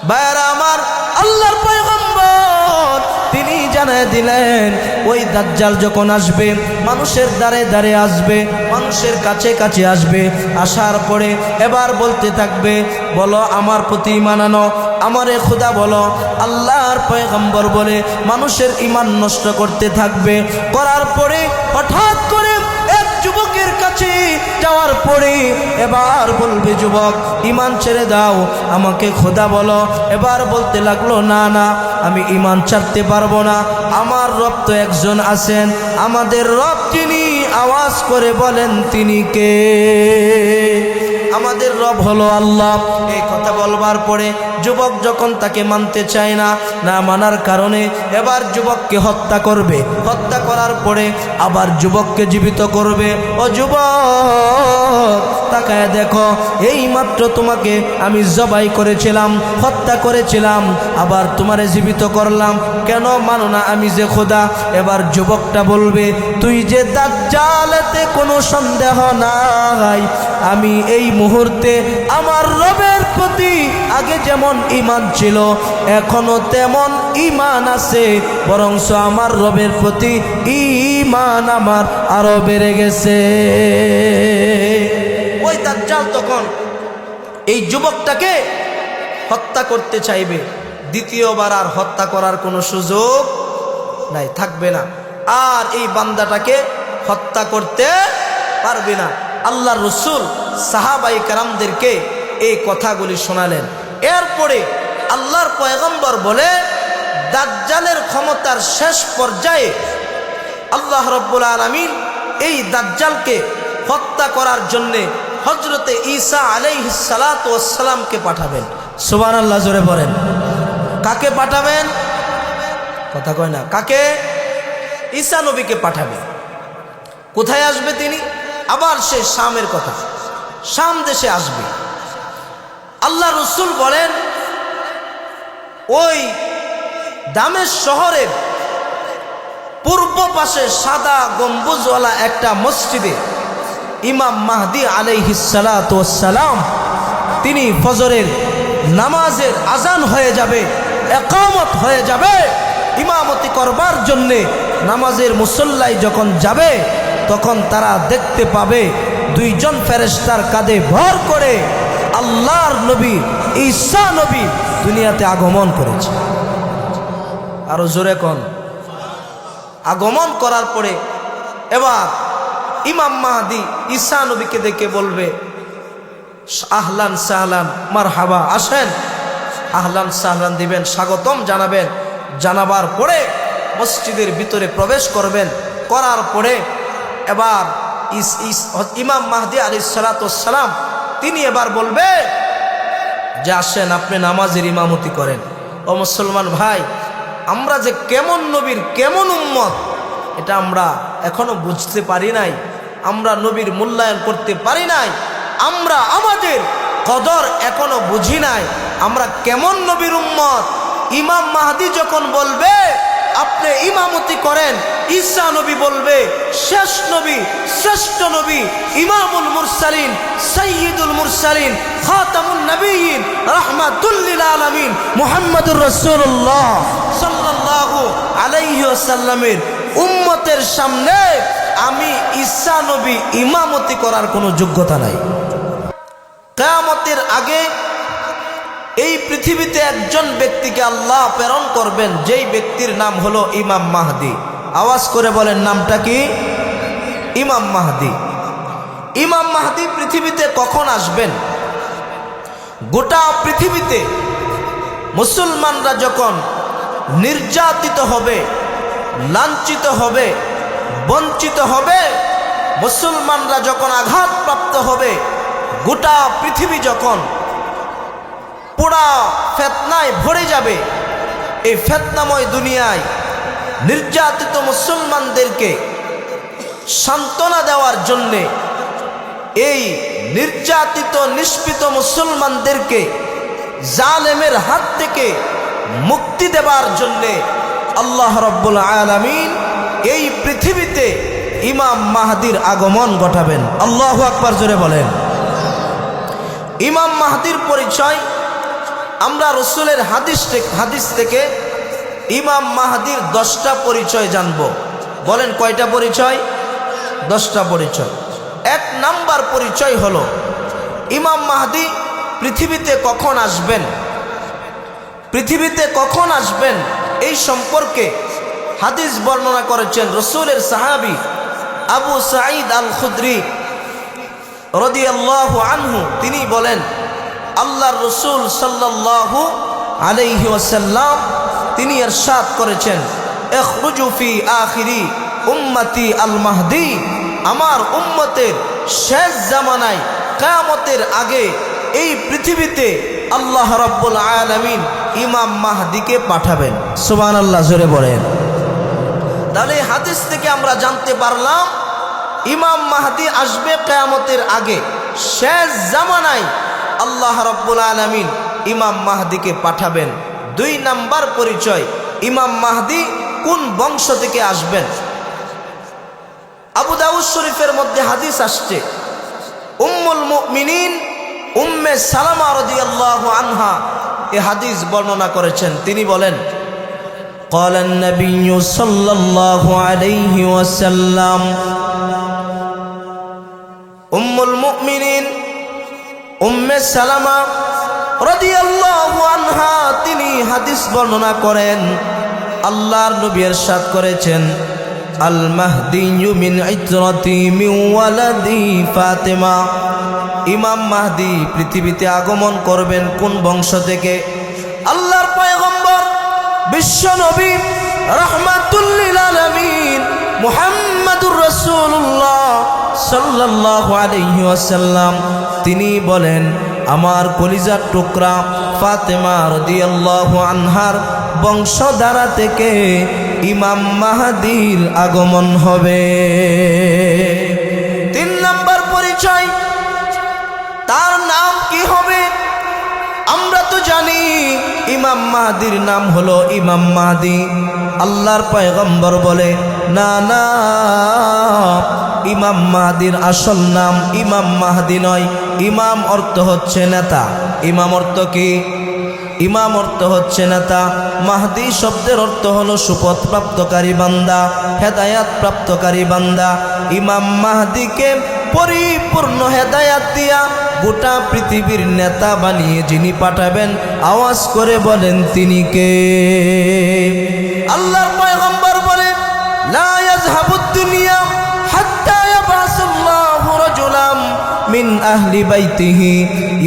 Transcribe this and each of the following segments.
ভাইরা আমার, আল্লাহর পয়গম্বর তিনি জানায় দিলেন ওই দাজ্জাল যখন আসবে, মানুষের দ্বারে দ্বারে আসবে, মানুষের কাছে কাছে আসবে, আসার পরে এবার বলতে থাকবে, বলো আমার প্রতি ঈমান আনো, আমারে খোদা বলো। আল্লাহর পয়গম্বর বলে মানুষের ঈমান নষ্ট করতে থাকবে। করার পরে হঠাৎ করে এক যুবকের কাছে যাওয়ার পরে এবার বলবে, যুবক ঈমান ছেড়ে দাও, আমাকে খোদা বলো। এবার বলতে লাগলো, না না, আমি ঈমান ছাড়তে পারবো না, আমার রব তো একজন আছেন, আমাদের রব যিনি আওয়াজ করে বলেন তিনি কে? আমাদের রব হলো আল্লাহ। এই কথা বলবার পরে যুবক যখন তাকে মানতে চায় না, না মানার কারণে এবার যুবককে হত্যা করবে। হত্যা করার পরে আবার যুবককে জীবিত করবে। ও যুবক, তাকায় দেখো, এই মাত্র তোমাকে আমি জবাই করেছিলাম, হত্যা করেছিলাম, আবার তোমারে জীবিত করলাম, কেন মানো না আমি যে খোদা? এবার যুবকটা বলবে, তুই যে দাজ্জাল, এতে কোনো সন্দেহ নাই, আমি এই মুহূর্তে আমার রবের প্রতি আগে যেমন ঈমান ছিল এখনো তেমন ঈমান আছে, বরঞ্চ আমার রবের প্রতি ঈমান আমার আরো বেড়ে গেছে। ওই দাজ্জাল তখন এই যুবকটাকে হত্যা করতে চাইবে, দ্বিতীয়বার আর হত্যা করার কোনো সুযোগ নাই, থাকবে না, আর এই বান্দাটাকে হত্যা করতে পারবে না। আল্লাহর রাসূল সাহাবায়ে কেরামদেরকে এই কথাগুলি শোনালেন। এরপরে আল্লাহর পয়গম্বর বলে, দাজ্জালের ক্ষমতার শেষ পর্যায়ে আল্লাহ রাব্বুল আলামিন এই দাজ্জালকে হত্যা করার জন্যে হযরতে ঈসা আলাইহিস সালাতু ওয়াস সালামকে পাঠাবেন। সুবহানাল্লাহ, জোরে বলেন। কাকে পাঠাবেন? কথা কয় না। কাকে? ঈসা নবীকে পাঠাবে। কোথায় আসবে তিনি? আবার সে শামের কথা, শাম দেশে আসবে। আল্লাহ রাসূল বলেন, ওই দামেশ শহরের পূর্ব পাশে সাদা গম্বুজওয়ালা একটা মসজিদে ইমাম মাহদী আলাইহিস সালাতু ওয়াস সালাম তিনি ফজরের নামাজের আজান হয়ে যাবে, ইকামত হয়ে যাবে, ইমামতি করবার জন্যে নামাজের মুসল্লায় যখন যাবে তখন তারা দেখতে পাবে দুইজন ফেরেশতার কাঁধে ভর করে আল্লাহর নবী ঈসা নবী দুনিয়াতে আগমন করেছে। আরো জোরে কোন? আগমন করার পরে এবার ইমাম মাহদী ঈসা নবীকে দেখে বলবে, আহলান সাহলান মারহাবা, আসেন, আহলান সাহলান দিবেন, স্বাগতম জানাবেন। জানাবার পরে মসজিদের ভিতরে প্রবেশ করবেন। করার পরে এবার ইমাম মাহদী আলাইহিস সালাতু ওয়াস সালাম তিনি এবার বলবে যে, আসেন, আপনি নামাজের ইমামতি করেন। ও মুসলমান ভাই, আমরা যে কেমন নবীর কেমন উম্মত এটা আমরা এখনো বুঝতে পারি নাই, আমরা নবীর মূল্যায়ন করতে পারি নাই, আমরা আমাদের কদর এখনো বুঝি নাই, আমরা কেমন নবীর উম্মত। ইমাম মাহদী যখন বলবে আপনি ইমামতি করেন, ঈসা নবী বলবে, শেষ নবী, শ্রেষ্ঠ নবী, ইমামুল মুরসালিন, সাইয়্যিদুল মুরসালিন, খাতামুন নবিয়্যিন, রাহমাতুল লিল আলামিন মুহাম্মাদুর রাসূলুল্লাহ সাল্লাল্লাহু আলাইহি ওয়াসাল্লামের উম্মতের সামনে আমি ঈসা নবী ইমামতি করার কোনো যোগ্যতা নাই। কিয়ামতের আগে এই পৃথিবীতে একজন ব্যক্তিকে আল্লাহ প্রেরণ করবেন, যেই ব্যক্তির নাম হলো ইমাম মাহদী। আওয়াজ করে বলেন, নামটা কি? ইমাম মাহদী। ইমাম মাহদী পৃথিবীতে কখন আসবেন? গোটা পৃথিবীতে মুসলমানরা যখন নির্যাতিত হবে, লাঞ্ছিত হবে, বঞ্চিত হবে, মুসলমানরা যখন আঘাতপ্রাপ্ত হবে, গোটা পৃথিবী যখন পুরা ফিতনায় ভরে যাবে, এই ফিতনাময় দুনিয়ায় নির্যাতিত মুসলমানদেরকে সান্ত্বনা দেওয়ার জন্যে, এই নির্যাতিত নিষ্পিত মুসলমানদেরকে জালেমের হাত থেকে মুক্তি দেবার জন্যে আল্লাহ রাব্বুল আলামিন এই পৃথিবীতে ইমাম মাহদীর আগমন ঘটাবেন। আল্লাহু আকবার, জোরে বলেন। ইমাম মাহদীর পরিচয় আমরা রসুলের হাদিস থেকে ইমাম মাহদির 10টা পরিচয় জানব। বলেন কয়টা পরিচয়? 10টা পরিচয়। 1 নাম্বার পরিচয় হলো ইমাম মাহদি পৃথিবীতে কখন আসবেন, পৃথিবীতে কখন আসবেন এই সম্পর্কে হাদিস বর্ণনা করেছেন রসুলের সাহাবী আবু সাঈদ আল খুদরি রাদিয়াল্লাহু আনহু। তিনি বলেন আল্লাহর রসুল সাল্লাল্লাহু আলাইহি ওয়াসাল্লাম তিনি ইরশাদ করেছেন, ইখরুজু ফি আখিরি উম্মতি আল মাহদি, আমার উম্মতের শেষ জামানায় কিয়ামতের আগে এই পৃথিবীতে আল্লাহ রাব্বুল আলামিন ইমাম মাহদিকে পাঠাবেন। সুবহানাল্লাহ, জোরে বলেন। তাহলে হাদিস থেকে আমরা জানতে পারলাম ইমাম মাহদি আসবে কিয়ামতের আগে, শেষ জামানায় আল্লাহ রাব্বুল আলামিন ইমাম মাহদিকে পাঠাবেন। 2 নাম্বার পরিচয়, ইমাম মাহদি কোন বংশ থেকে আসবেন। আবু দাউদ শরীফের মধ্যে হাদিস আসছে, উম্মুল মুমিনিন উম্মে সালামা রাদিয়াল্লাহু আনহা এই হাদিস বর্ণনা করেছেন। তিনি বলেন, قال النبي صلى الله عليه وسلم, উম্মুল মুমিনিন উম্মে সালামা রাদিয়াল্লাহু আনহা তিনি হাদিস বর্ণনা করেন, আল্লাহর নবী ইরশাদ করেছেন, আল মাহদিয়্যু মিন ইতরাতি মিন ওয়ালাদি ফাতেমা, ইমাম মাহদি পৃথিবীতে আগমন করবেন কোন বংশ থেকে? আল্লাহর পয়গম্বর বিশ্ব নবী রাহমাতুল লিল আলামিন মুহাম্মাদুর রাসূলুল্লাহ সাল্লাল্লাহু আলাইহি ওয়াসাল্লাম তিনি বলেন, আমার কলিজার টুকরা ফাতেমা রাদিয়াল্লাহু আনহার বংশধারা থেকে ইমাম মাহদির আগমন হবে। 3 নাম্বার পরিচয়, তার নাম কি হবে? আমরা তো জানি ইমাম মাহদির নাম হলো ইমাম মাহদি। আল্লাহর পয়গম্বর বলে, না না, ইমাম মাহদির আসল নাম ইমাম মাহদি নয়। ইমাম অর্থ হচ্ছে নেতা। ইমাম অর্থ কি? ইমাম অর্থ হচ্ছে নেতা। মাহদি শব্দের অর্থ হলো সুপথ প্রাপ্তকারী বান্দা, হেদায়াত প্রাপ্তকারী বান্দা। ইমাম মাহদিকে পরিপূর্ণ হেদায়াত দিয়া গোটা পৃথিবীর নেতা বানিয়ে যিনি পাঠাবেন, আওয়াজ করে বলেন তিনি কে? আল্লাহর পয়গম্বর বলে, লা ইয়াযহাবুদ দুনিয়া হাত্তা ইয়াবাসুল্লাহু রাজুলাম মিন আহলি বাইতিহি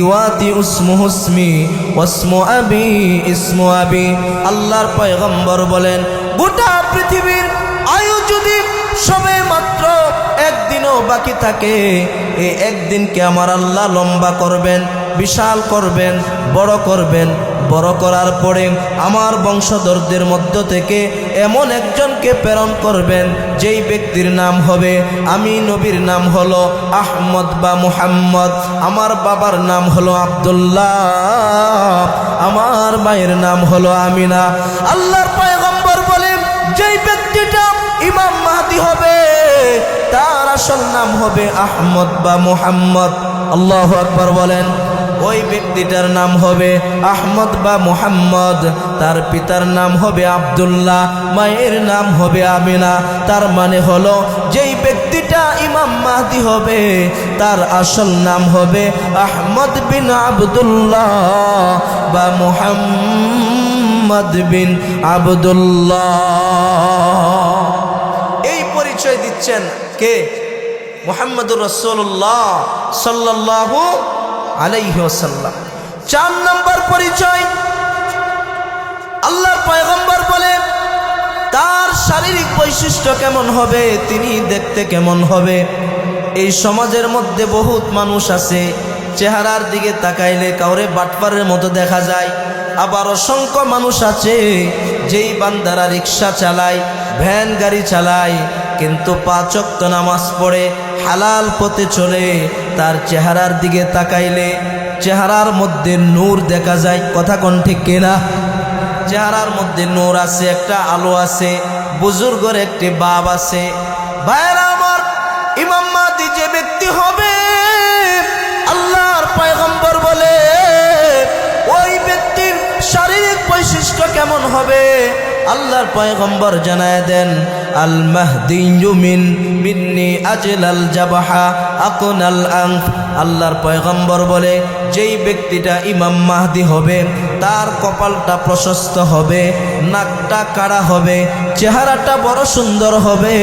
ইওয়াতি ইসমুহু ইসমি ওয়াসমু আবি ইসমু আবি। আল্লাহর পয়গম্বর বলেন, গোটা পৃথিবীর আয়ু যদি সবে মাত্র একদিনও বাকি থাকে, এই একদিনকে আমার আল্লাহ লম্বা করবেন, বিশাল করবেন, বড় করবেন। বড় করার পরে আমার বংশধরদের মধ্য থেকে এমন একজনকে প্রেরণ করবেন, যেই ব্যক্তির নাম হবে, আমি নবীর নাম হলো আহমদ বা মুহাম্মদ, আমার বাবার নাম হলো আব্দুল্লাহ, আমার মায়ের নাম হলো আমিনা। আল্লাহর পয়গম্বর বলেন, যেই ব্যক্তিটা ইমাম মাহদি হবে তার আসল নাম হবে আহমদ বা মুহাম্মদ। আল্লাহু আকবার বলেন। ওই ব্যক্তিটার নাম হবে আহমদ বা মুহাম্মদ, তার পিতার নাম হবে আব্দুল্লাহ, মায়ের নাম হবে আমিনা। তার মানে হলো যেই ব্যক্তিটা ইমাম মাহদি হবে তার আসল নাম হবে আহমদ বিন আব্দুল্লাহ বা মুহাম্মদ বিন আব্দুল্লাহ। এই পরিচয় দিচ্ছেন কে? মুহাম্মদুর রাসূলুল্লাহ সাল্লাল্লাহু আলাইহি ওয়াসাল্লাম। 4 নম্বর পরিচয়, আল্লাহর পয়গম্বর বলে তার শারীরিক বৈশিষ্ট্য কেমন হবে, তিনি দেখতে কেমন হবে। এই সমাজের মধ্যে বহুত মানুষ আছে, চেহারার দিকে তাকাইলে কাউরে বাটপারের মতো দেখা যায়। আবার অসংখ্য মানুষ আছে যেই বান্দারা রিক্সা চালায়, ভ্যান গাড়ি চালায়, কিন্তু 5 ওয়াক্ত নামাজ পড়ে হালাল পথে চলে, তার চেহারার দিকে তাকাইলে চেহারার মধ্যে নূর দেখা যায়। কথা কোন ঠিক কিনা? চেহারার মধ্যে নূর আছে, একটা আলো আছে, বুজুর্গের একটি বাপ আছে। ভাইরা আমার, ইমাম মাহদি যে ব্যক্তি হবে, আল্লাহর পয়গম্বর বলে ওই ব্যক্তি বৈশিষ্ট্য কেমন হবে? আল্লাহর পয়গম্বর জানায় দেন, আল মাহদিয়্যু মিন্নি আজলাল জাবহা আকনাল আনফ। আল্লাহর পয়গম্বর বলে, যেই ব্যক্তিটা ইমাম মাহদি হবে তার কপালটা প্রশস্ত হবে, নাকটা কাড়া হবে, চেহারাটা বড় সুন্দর হবে।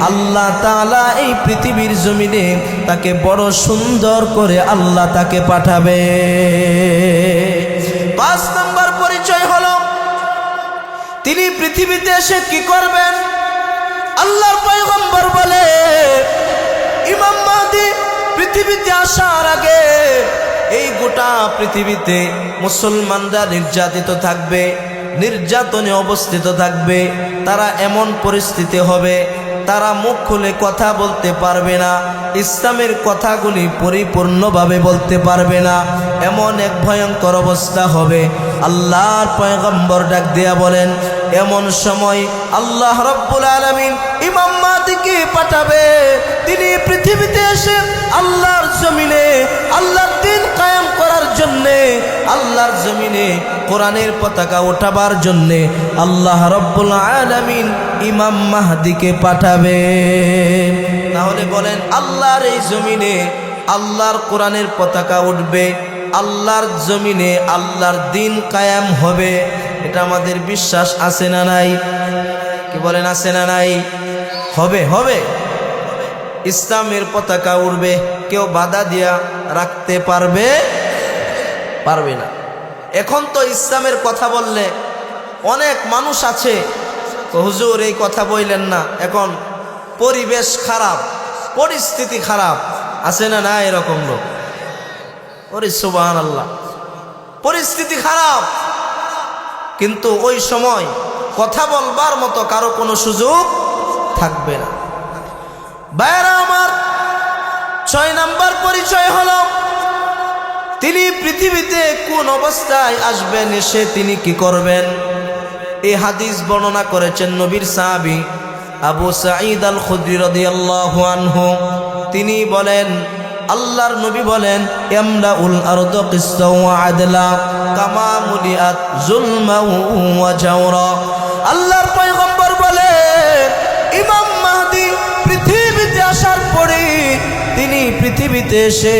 আল্লাহ তাআলা এই পৃথিবীর জমিনে তাকে বড় সুন্দর করে আল্লাহ তাকে পাঠাবে। 5 নম্বর পরিচয় হলো, তিনি পৃথিবীতে এসে কি করবেন? আল্লাহর পয়গম্বর বলে, ইমাম মাহদি পৃথিবীতে আসার আগে এই গোটা পৃথিবীতে মুসলমানরা নির্যাতিত থাকবে, নির্যাতনে অবস্থিত থাকবে। তারা এমন পরিস্থিতি হবে, তারা মুখ খুলে কথা বলতে পারবে না, ইসলামের কথাগুলি পরিপূর্ণভাবে বলতে পারবে না। এমন এক ভয়ঙ্কর অবস্থা হবে। আল্লাহর পয়গম্বর ডাক দিয়া বলেন, এমন সময় আল্লাহ রাব্বুল আলামিন ইমাম মাহদিকে পাঠাবে। তিনি পৃথিবীতে এসে আল্লাহর জমিনে আল্লাহর দ্বীন কায়েম করার জন্যে, আল্লাহর জমিনে কোরআনের পতাকা ওঠাবার জন্যে আল্লাহ রাব্বুল আলামিন ইমাম মাহদিকে পাঠাবে। তাহলে বলেন, আল্লাহর এই জমিনে আল্লাহর কোরআনের পতাকা উঠবে, আল্লাহর জমিনে আল্লাহর দ্বীন কায়েম হবে। এটা আমাদের বিশ্বাস আছে না নাই? কি বলেন, আছে না নাই? হবে, হবে। ইসলামের পতাকা উঠবে, কেউ বাধা দিয়া রাখতে পারবে না। এখন তো ইসলামের কথা বললে অনেক মানুষ আছে, হুজুর এই কথা বললেন না, এখন পরিবেশ খারাপ, পরিস্থিতি খারাপ, আছে না না এরকম লোক? ওরে সুবহানাল্লাহ, পরিস্থিতি খারাপ, কিন্তু ওই সময় কথা বলবার মতো কারো কোনো সুযোগ থাকবে না। ভাইরা আমার, 6 নম্বর পরিচয় হলো, তিনি পৃথিবীতে কোন অবস্থায় আসবেন, এসে তিনি কি করবেন? এই হাদিস বর্ণনা করেছেন নবীর সাহাবী আবু সাঈদ আল খুদরি রাদিয়াল্লাহু আনহু। তিনি বলেন, আল্লাহর নবী বলেন, ইয়ামলাউল আরদু কিসতাও ওয়া আদলা কামা মুলিআত যুলমান ওয়া জাওরা। আল্লাহর পয়গম্বর বলে, ইমাম মাহদি পৃথিবীতে আসার পরে তিনি পৃথিবীতে এসে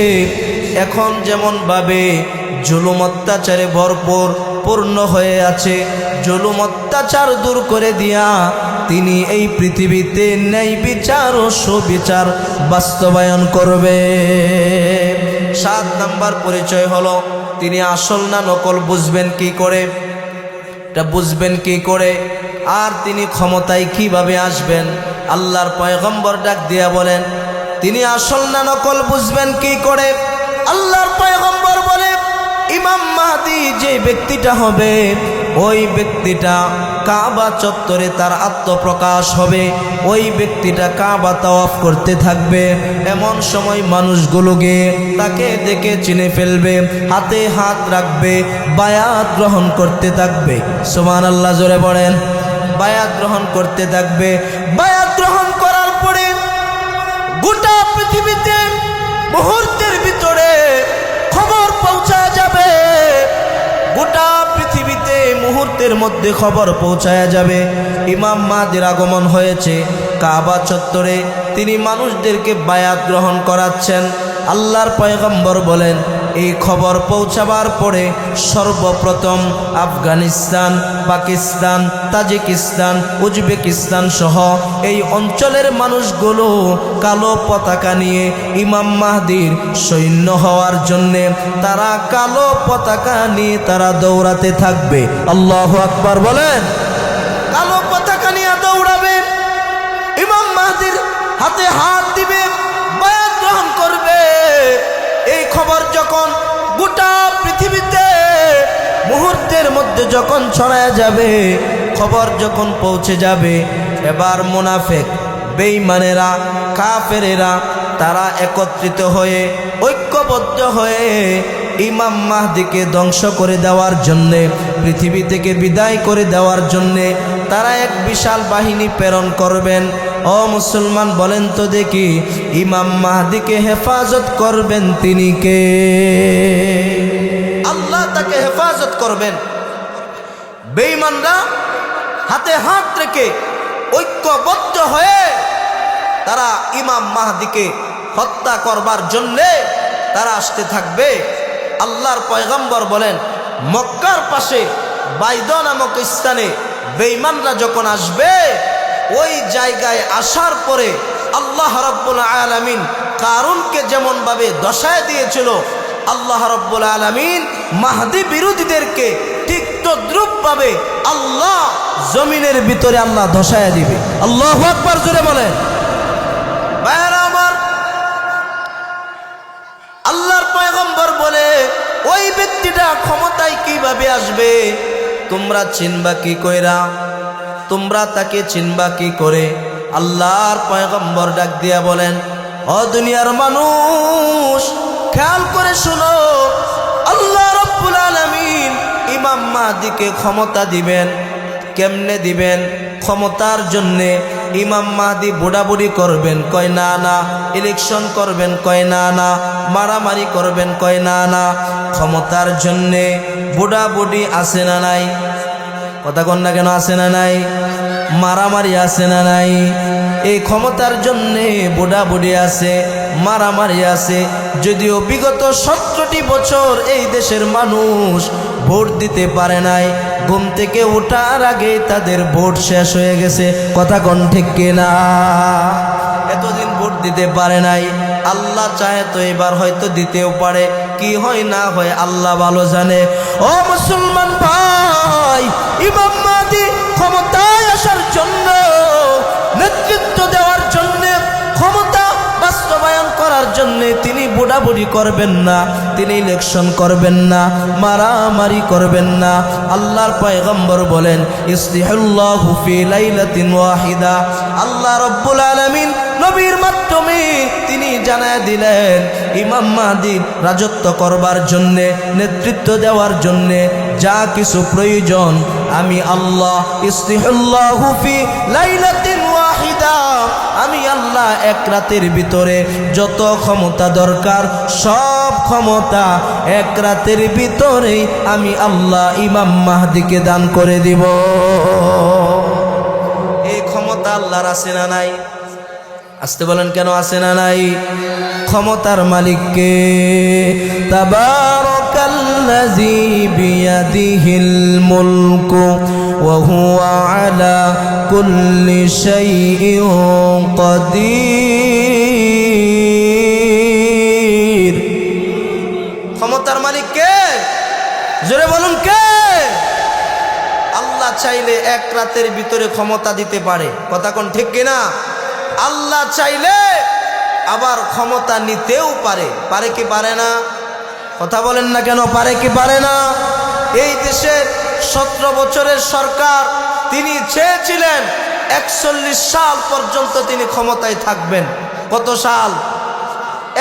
এখন যেমন ভাবে জুলুম অত্যাচারে ভরপুর পূর্ণ হয়ে আছে, জুলুম অত্যাচার দূর করে দিয়া তিনি এই পৃথিবীতে ন্যায় বিচার ও সুবিচার বাস্তবায়ন করবে। 7 নম্বর পরিচয় হলো, তিনি আসল না নকল বুঝবেন কি করে? এটা বুঝবেন কি করে? আর তিনি ক্ষমতায় কিভাবে আসবেন? আল্লাহর পয়গম্বর ডাক দিয়া বলেন, তিনি আসল না নকল বুঝবেন কি করে? আল্লাহর পয়গম্বর বলে, ইমাম মাহদি যে ব্যক্তিটা হবে, ওই ব্যক্তিটা কাবা চত্বরে তার আত্মপ্রকাশ হবে, ওই ব্যক্তিটা কাবা তাওয়াফ করতে থাকবে। এমন সময় মানুষগুলোকে তাকে দেখে চিনে ফেলবে, হাতে হাত রাখবে, বায়াত গ্রহণ করতে থাকবে। সুবহানাল্লাহ, জোরে পড়েন। বায়াত গ্রহণ করতে থাকবে। বায়াত গ্রহণ করার পরে গোটা পৃথিবীতে মুহূর্তের ভিতরে খবর পৌঁছায় যাবে, গোটা পৃথিবীতে মুহূর্তের মধ্যে খবর পৌঁছায় যাবে ইমাম মাহদির আগমন হয়েছে কাবা চত্বরে। তিনি মানুষদেরকে বায়াত গ্রহণ করাচ্ছেন। আল্লাহর পয়গম্বর বলেন, এই খবর পৌঁছাবার পরে সর্বপ্রথম আফগানিস্তান, পাকিস্তান, তাজিকিস্তান, উজবেকিস্তান সহ এই অঞ্চলের মানুষগুলো কালো পতাকা নিয়ে ইমাম মাহদির সৈন্য হওয়ার জন্যে তারা কালো পতাকা নিয়ে তারা দৌড়াতে থাকবে। আল্লাহু আকবার বলেন। কালো পতাকা নিয়ে দৌড়াবে, ইমাম মাহদির হাতে হাত দিবে, বায়াত গ্রহণ করবে। এই খবর যখন গোটা পৃথিবীতে মুহূর্তের মধ্যে যখন ছড়ায় যাবে, খবর যখন পৌঁছে যাবে, এবার মুনাফিক, বেঈমানেরা, কাফেরেরা তারা একত্রিত হয়ে ঐক্যবদ্ধ হয়ে ইমাম মাহদিকে ধ্বংস করে দেওয়ার জন্যে, পৃথিবী থেকে বিদায় করে দেওয়ার জন্যে তারা এক বিশাল বাহিনী প্রেরণ করবেন। ও মুসলমান, বলেন তো দেখি, ইমাম মাহদিকে হেফাজত করবেন তিনি কে? আল্লাহ তাকে হেফাজত করবেন। বেঈমানরা হাতে হাত রেখে ঐক্যবদ্ধ হয়ে তারা ইমাম মাহদিকে হত্যা করবার জন্যে তারা আসতে থাকবে। আল্লাহর পয়গম্বর বলেন, মক্কার পাশে বাইদা নামক স্থানে বেঈমানরা যখন আসবে, ওই জায়গায় আসার পরে আল্লাহ রাব্বুল আলামিন কারুনকে যেমন ভাবে দশায় দিয়েছিল, আল্লাহ রাব্বুল আলামিন মাহদি বিরোধীদেরকে ঠিক তদ্রুপ ভাবে আল্লাহ জমিনের ভিতরে আল্লাহ দশায় দিবে। আল্লাহু আকবার জোরে বলেন। ভাইরা আমার, আল্লাহর পয়গম্বর বলে ওই ব্যক্তিটা ক্ষমতায় কিভাবে আসবে তোমরা চিনবা কি কইরা? তোমরা তাকে চিনবা কি করে? আল্লাহর পয়গম্বর ডাক দিয়া বলেন, ও দুনিয়ার মানুষ, খেয়াল করে শুনো, আল্লাহ রাব্বুল আলামিন ইমাম মাহদিকে ক্ষমতা দিবেন। কেমনে দিবেন? ক্ষমতার জন্যে ইমাম মাহদি বুড়াবুড়ি করবেন, কয় না না। ইলেকশন করবেন, কয় না না। মারামারি করবেন, কয় না না। ক্ষমতার জন্যে বুড়াবুড়ি আছে না নাই? কথা কন না কেন? আছে না নাই? মারামারি আছে না নাই? এই ক্ষমতার জন্যে বুড়াবুড়ি আছে, মারামারি আছে। যদিও বিগত 17টি বছর এই দেশের মানুষ ভোট দিতে পারে নাই, ঘুম থেকে ওঠার আগে তাদের ভোট শেষ হয়ে গেছে। কথা কোন ঠিক কিনা? এতদিন ভোট দিতে পারে নাই। আল্লাহ চাহে তো এবার হয়তো দিতেও পারে, কি হয় না হয় আল্লাহ ভালো জানে। ও মুসলমান ভাই, ইমাম মাহদি ক্ষমতায় আসার জন্য, নেতৃত্ব দেওয়ার জন্য, ক্ষমতা বাস্তবায়ন করার জন্য তিনি বুড়াবুড়ি করবেন না, তিনি ইলেকশন করবেন না, মারামারি করবেন না। আল্লাহর পয়গম্বর বলেন, ইস্তিহুল্লাহু ফি লাইলাতিন ওয়াহিদা। আল্লাহ রাব্বুল আলামিন নবীর মাধ্যমে তিনি জানায় দিলেন, ইমাম মাহদি রাজত্ব করবার জন্যে, নেতৃত্ব দেওয়ার জন্যে যা কিছু প্রয়োজন আমি আল্লাহ, ইস্তিহুল্লাহু ফি লাইলাতিন ওয়াহিদা, আমি আল্লাহ এক রাতের ভিতরে যত ক্ষমতা দরকার সব ক্ষমতা এক রাতের ভিতরেই আমি আল্লাহ ইমাম মাহদিকে দান করে দিব। এই ক্ষমতা আল্লাহর আছে না নাই? আসতে বলেন কেন আছে না নাই? ক্ষমতার মালিককে। তাবারাকাল্লাযী বিয়াদিহিল মুলকু ওয়া হুয়া আলা কুল্লি শাইইন কাদির। ক্ষমতার মালিক কে? জোরে বলুন কে? আল্লাহ চাইলে এক রাতের ভিতরে ক্ষমতা দিতে পারে। কথা কোন ঠিক কিনা? আল্লাহ চাইলে আবার ক্ষমতা নিতেও পারে। পারে কি পারে না? কথা বলেন না কেন? পারে কি পারে না? এই দেশের 17 বছরের সরকার, তিনি চেয়েছিলেন 41 সাল পর্যন্ত তিনি ক্ষমতায় থাকবেন। কত সাল?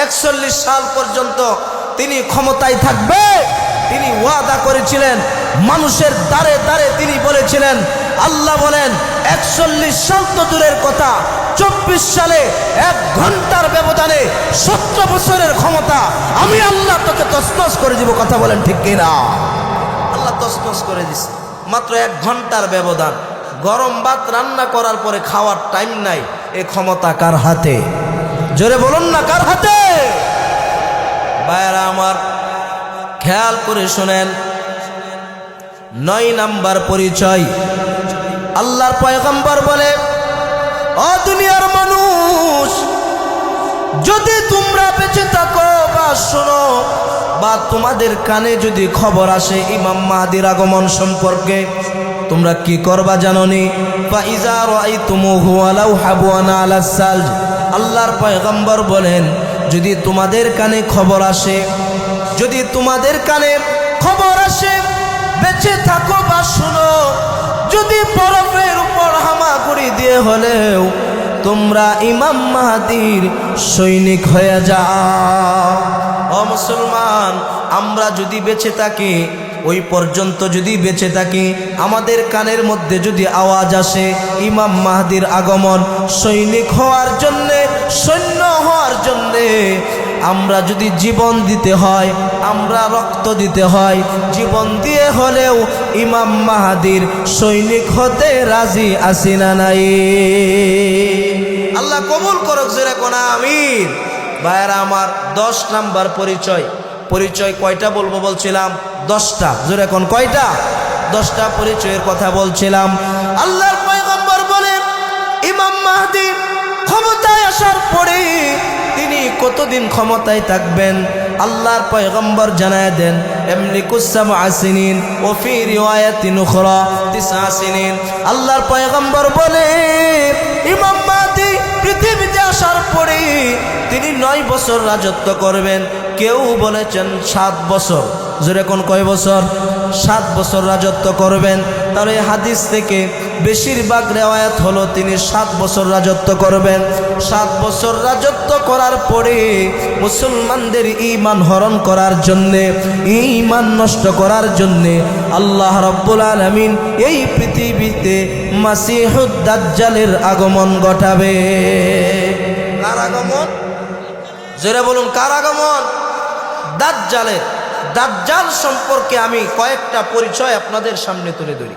41 সাল পর্যন্ত তিনি ক্ষমতায় থাকবে। তিনি ওয়াদা করেছিলেন, মানুষের দ্বারে দ্বারে তিনি বলেছিলেন। আল্লাহ বলেন 41 সাল তো দূরের কথা, 24 সালে 1 ঘন্টার ব্যবধানে 17 বছরের ক্ষমতা আমি আল্লাহ তোকে তছনছ করে দিব। কথা বলেন ঠিক কিনা? আল্লাহ তছনছ করে দিছে মাত্র 1 ঘন্টার ব্যবধান। গরম ভাত রান্না করার পরে খাওয়ার টাইম নাই। এই ক্ষমতা কার হাতে? জোরে বলুন না, কার হাতে? ভাইরা আমার, খেয়াল করে শুনেন, 9 নাম্বার পরিচয়। আল্লাহর পয়গম্বর বলে, ও দুনিয়ার মানুষ, যদি তোমরা বেঁচে থাকো বা শোনো বা তোমাদের কানে যদি খবর আসে ইমাম মাহদির আগমন সম্পর্কে, তোমরা কি করবা জানোনি? ফাইজা রাআইতুমুহু ওয়ালাউ হাবওয়ানা আলাস সালজ। আল্লাহর পয়গম্বর বলেন, যদি তোমাদের কানে খবর আসে, যদি তোমাদের কানে খবর আসে, বেঁচে থাকো বা শোনো, যদি বরফের উপর হামাগুড়ি দিয়ে হলেও তোমরা ইমাম মাহদির সৈনিক হয়ে যাও। ও মুসলমান, আমরা যদি বেঁচে থাকি, ওই পর্যন্ত যদি বেঁচে থাকি, আমাদের কানের মধ্যে যদি আওয়াজ আসে ইমাম মাহদির আগমন, সৈনিক হওয়ার জন্যে, সৈন্য হওয়ার জন্যে, আমরা যদি জীবন দিতে হয়, আমরা রক্ত দিতে হয়, জীবন দিয়ে হলেও ইমাম মাহাদির সৈনিক হতে রাজি আছি না নাই? আল্লাহ কবুল করুক, জোরে কোন আমিন। ভাইরা আমার, 10 নাম্বার পরিচয় কয়টা বলবো বলছিলাম? 10টা। জোরে কোন কয়টা? 10টা পরিচয়ের কথা বলছিলাম। আল্লাহর পয়গম্বর বলেন ইমাম মাহদী ক্ষমতায় আসার পরে তিনি কতদিন ক্ষমতায় থাকবেন? আল্লাহর পয়গম্বর জানায় দেন ইয়ামলিকু সাবআ সিনিন ওয়া ফি রিওয়ায়াতিন উখরা 9 সিনিন। আল্লাহর পয়গম্বর বলে ইমাম মাহদী পৃথিবীতে আসার পরে তিনি 9 বছর রাজত্ব করবেন। কেউ বলেছেন 7 বছর। জোরে কোন কয় বছর? 7 বছর রাজত্ব করবেন। তাহলে হাদিস থেকে বেশিরভাগ রিওয়ায়াত হলো তিনি 7 বছর রাজত্ব করবেন। 7 বছর রাজত্ব করার পরে মুসলমানদের ঈমান হরণ করার জন্যে, ঈমান নষ্ট করার জন্যে আল্লাহ রাব্বুল আলামিন এই পৃথিবীতে মাসিহুদ দাজ্জালের আগমন ঘটাবে। কার আগমন? জোরে বলুন, কার আগমন? দাজ্জালের। দাজ্জাল সম্পর্কে আমি কয়েকটা পরিচয় আপনাদের সামনে তুলে ধরি।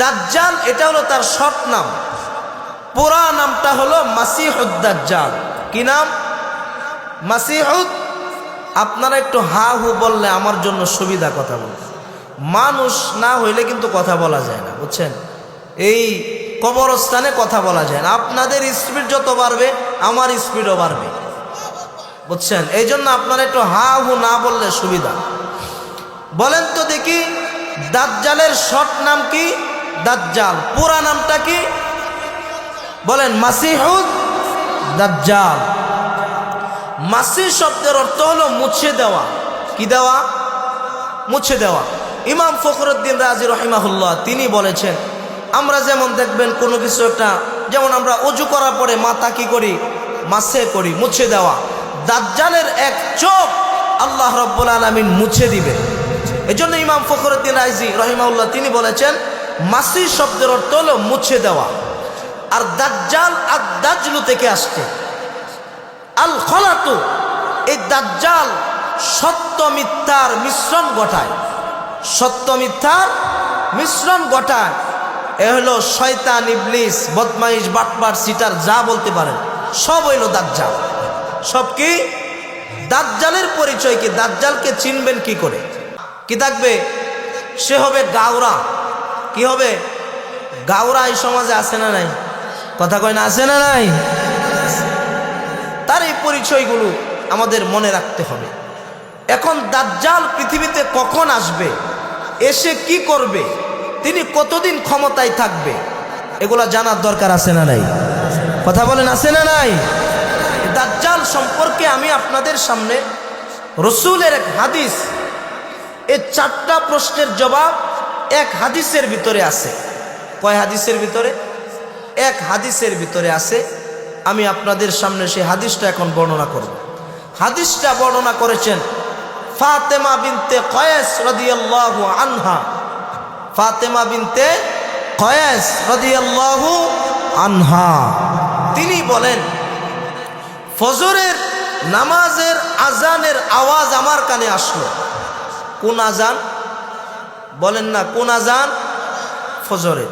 দাজ্জাল এটা হলো তার শর্ট নাম, পুরা নামটা হলো মাসিহুদ দাজ্জাল। কি নাম? মাসিহুদ। আপনারা একটু হা হু বললে আমার জন্য সুবিধা কথা বলতে। মানুষ না হইলে কিন্তু কথা বলা যায় না, বুঝছেন? এই কবরস্থানে কথা বলা যায় না। আপনাদের স্পিড যত বাড়বে আমার স্পিডও বাড়বে, বুঝছেন? এই জন্য আপনারা একটু হা হু না বললে সুবিধা। বলেন তো দেখি, দাজ্জালের শর্ট নাম কি? দাজ্জাল। পুরা নামটা কি? বলেন, মাসিহুদ দাজ্জাল। মাসিহ শব্দের অর্থ হলো মুছে দেওয়া। কি দেওয়া? মুছে দেওয়া। ইমাম ফখরুদ্দিন রাজি রহিমাহুল্লাহ তিনি বলেছেন, আমরা যেমন দেখবেন কোনো কিছু একটা, যেমন আমরা অজু করার পরে মাথা কি করি? মাসে করি, মুছে দেওয়া। দাজ্জালের এক চোখ আল্লাহ রাব্বুল আলামিন মুছে দিবে। এজন্য ইমাম ফখরুদ্দিন রাজি রহিমাহুল্লাহ তিনি বলেছেন মাসিহ শব্দের অর্থ হলো মুছে দেওয়া। আর দাজ্জাল আদ-দাজলু থেকে আসছে, আল খলাতু। এই দাজ্জাল সত্য মিথ্যার মিশ্রণ ঘটায়, সত্য মিথ্যার মিশ্রণ ঘটায়। এ হলো শয়তান, ইবলিস, বদমাইশ, বাটপার, সিটার, যা বলতে পারেন সব হইল দাজ্জাল। সব কি? দাজ্জালের পরিচয় কি? দাজ্জালকে চিনবেন কি করে? কি থাকবে? সে হবে গাওরা। কি হবে? গাওরা এই সমাজে আছে না নাই? কথা কয় না, আছে না নাই? তার এই পরিচয়গুলো আমাদের মনে রাখতে হবে। এখন দাজ্জাল পৃথিবীতে কখন আসবে, এসে কি করবে, তিনি কতদিন ক্ষমতায় থাকবে, এগুলা জানার দরকার আছে না নাই? কথা বলেন, আছে না নাই? দাজ্জাল সম্পর্কে আমি আপনাদের সামনে রসুলের এক হাদিস, এই 4টা প্রশ্নের জবাব এক হাদিসের ভিতরে আছে। কয় হাদিসের ভিতরে? এক হাদিসের ভিতরে আছে। আমি আপনাদের সামনে সেই হাদিসটা এখন বর্ণনা করব। হাদিসটা বর্ণনা করেছেন ফাতেমা বিনতে কয়েস রাদিয়াল্লাহু আনহা। ফাতেমা বিনতে কয়েস রাদিয়াল্লাহু আনহা তিনি বলেন, ফজরের নামাজের আজানের আওয়াজ আমার কানে আসলো। কোন আজান? বলেন না, কোন আজান? ফজরের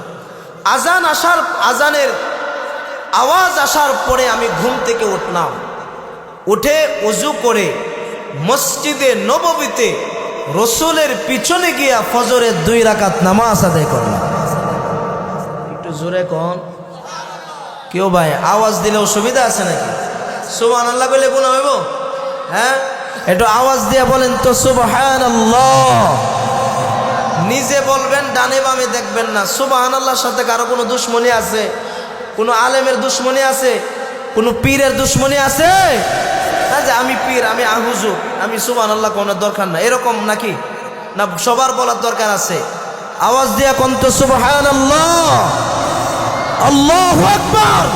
আজান আসার, আজানের আওয়াজ আসার পরে আমি ঘুম থেকে উঠলাম। উঠে ওযু করে মসজিদে নববীতে রসুলের পিছনে গিয়া ফজরের 2 রাকাত নামাজ আদায় করলাম। একটু জোরে কোন কেউ ভাই, আওয়াজ দিলে অসুবিধা আছে নাকি? সুবহানাল্লাহ বলে গুনাহ হইব? হ্যাঁ, একটু আওয়াজ দিয়ে বলেন তো সুবহানাল্লাহ। নিজে বলবেন, ডানে বামে দেখবেন না। সুবহানাল্লাহর সাথে কারো কোনো দুশ্মনী আছে? কোনো আলেমের দুশ্মনী আছে? কোনো পীরের দুশ্মনী আছে? না যে আমি পীর, আমি হুজুর, আমি সুবহানাল্লাহ কোনের দরকার না, এরকম নাকি? না, সবার বলার দরকার আছে। আওয়াজ দিয়া কোন তো সুবহানাল্লাহ, আল্লাহু আকবার।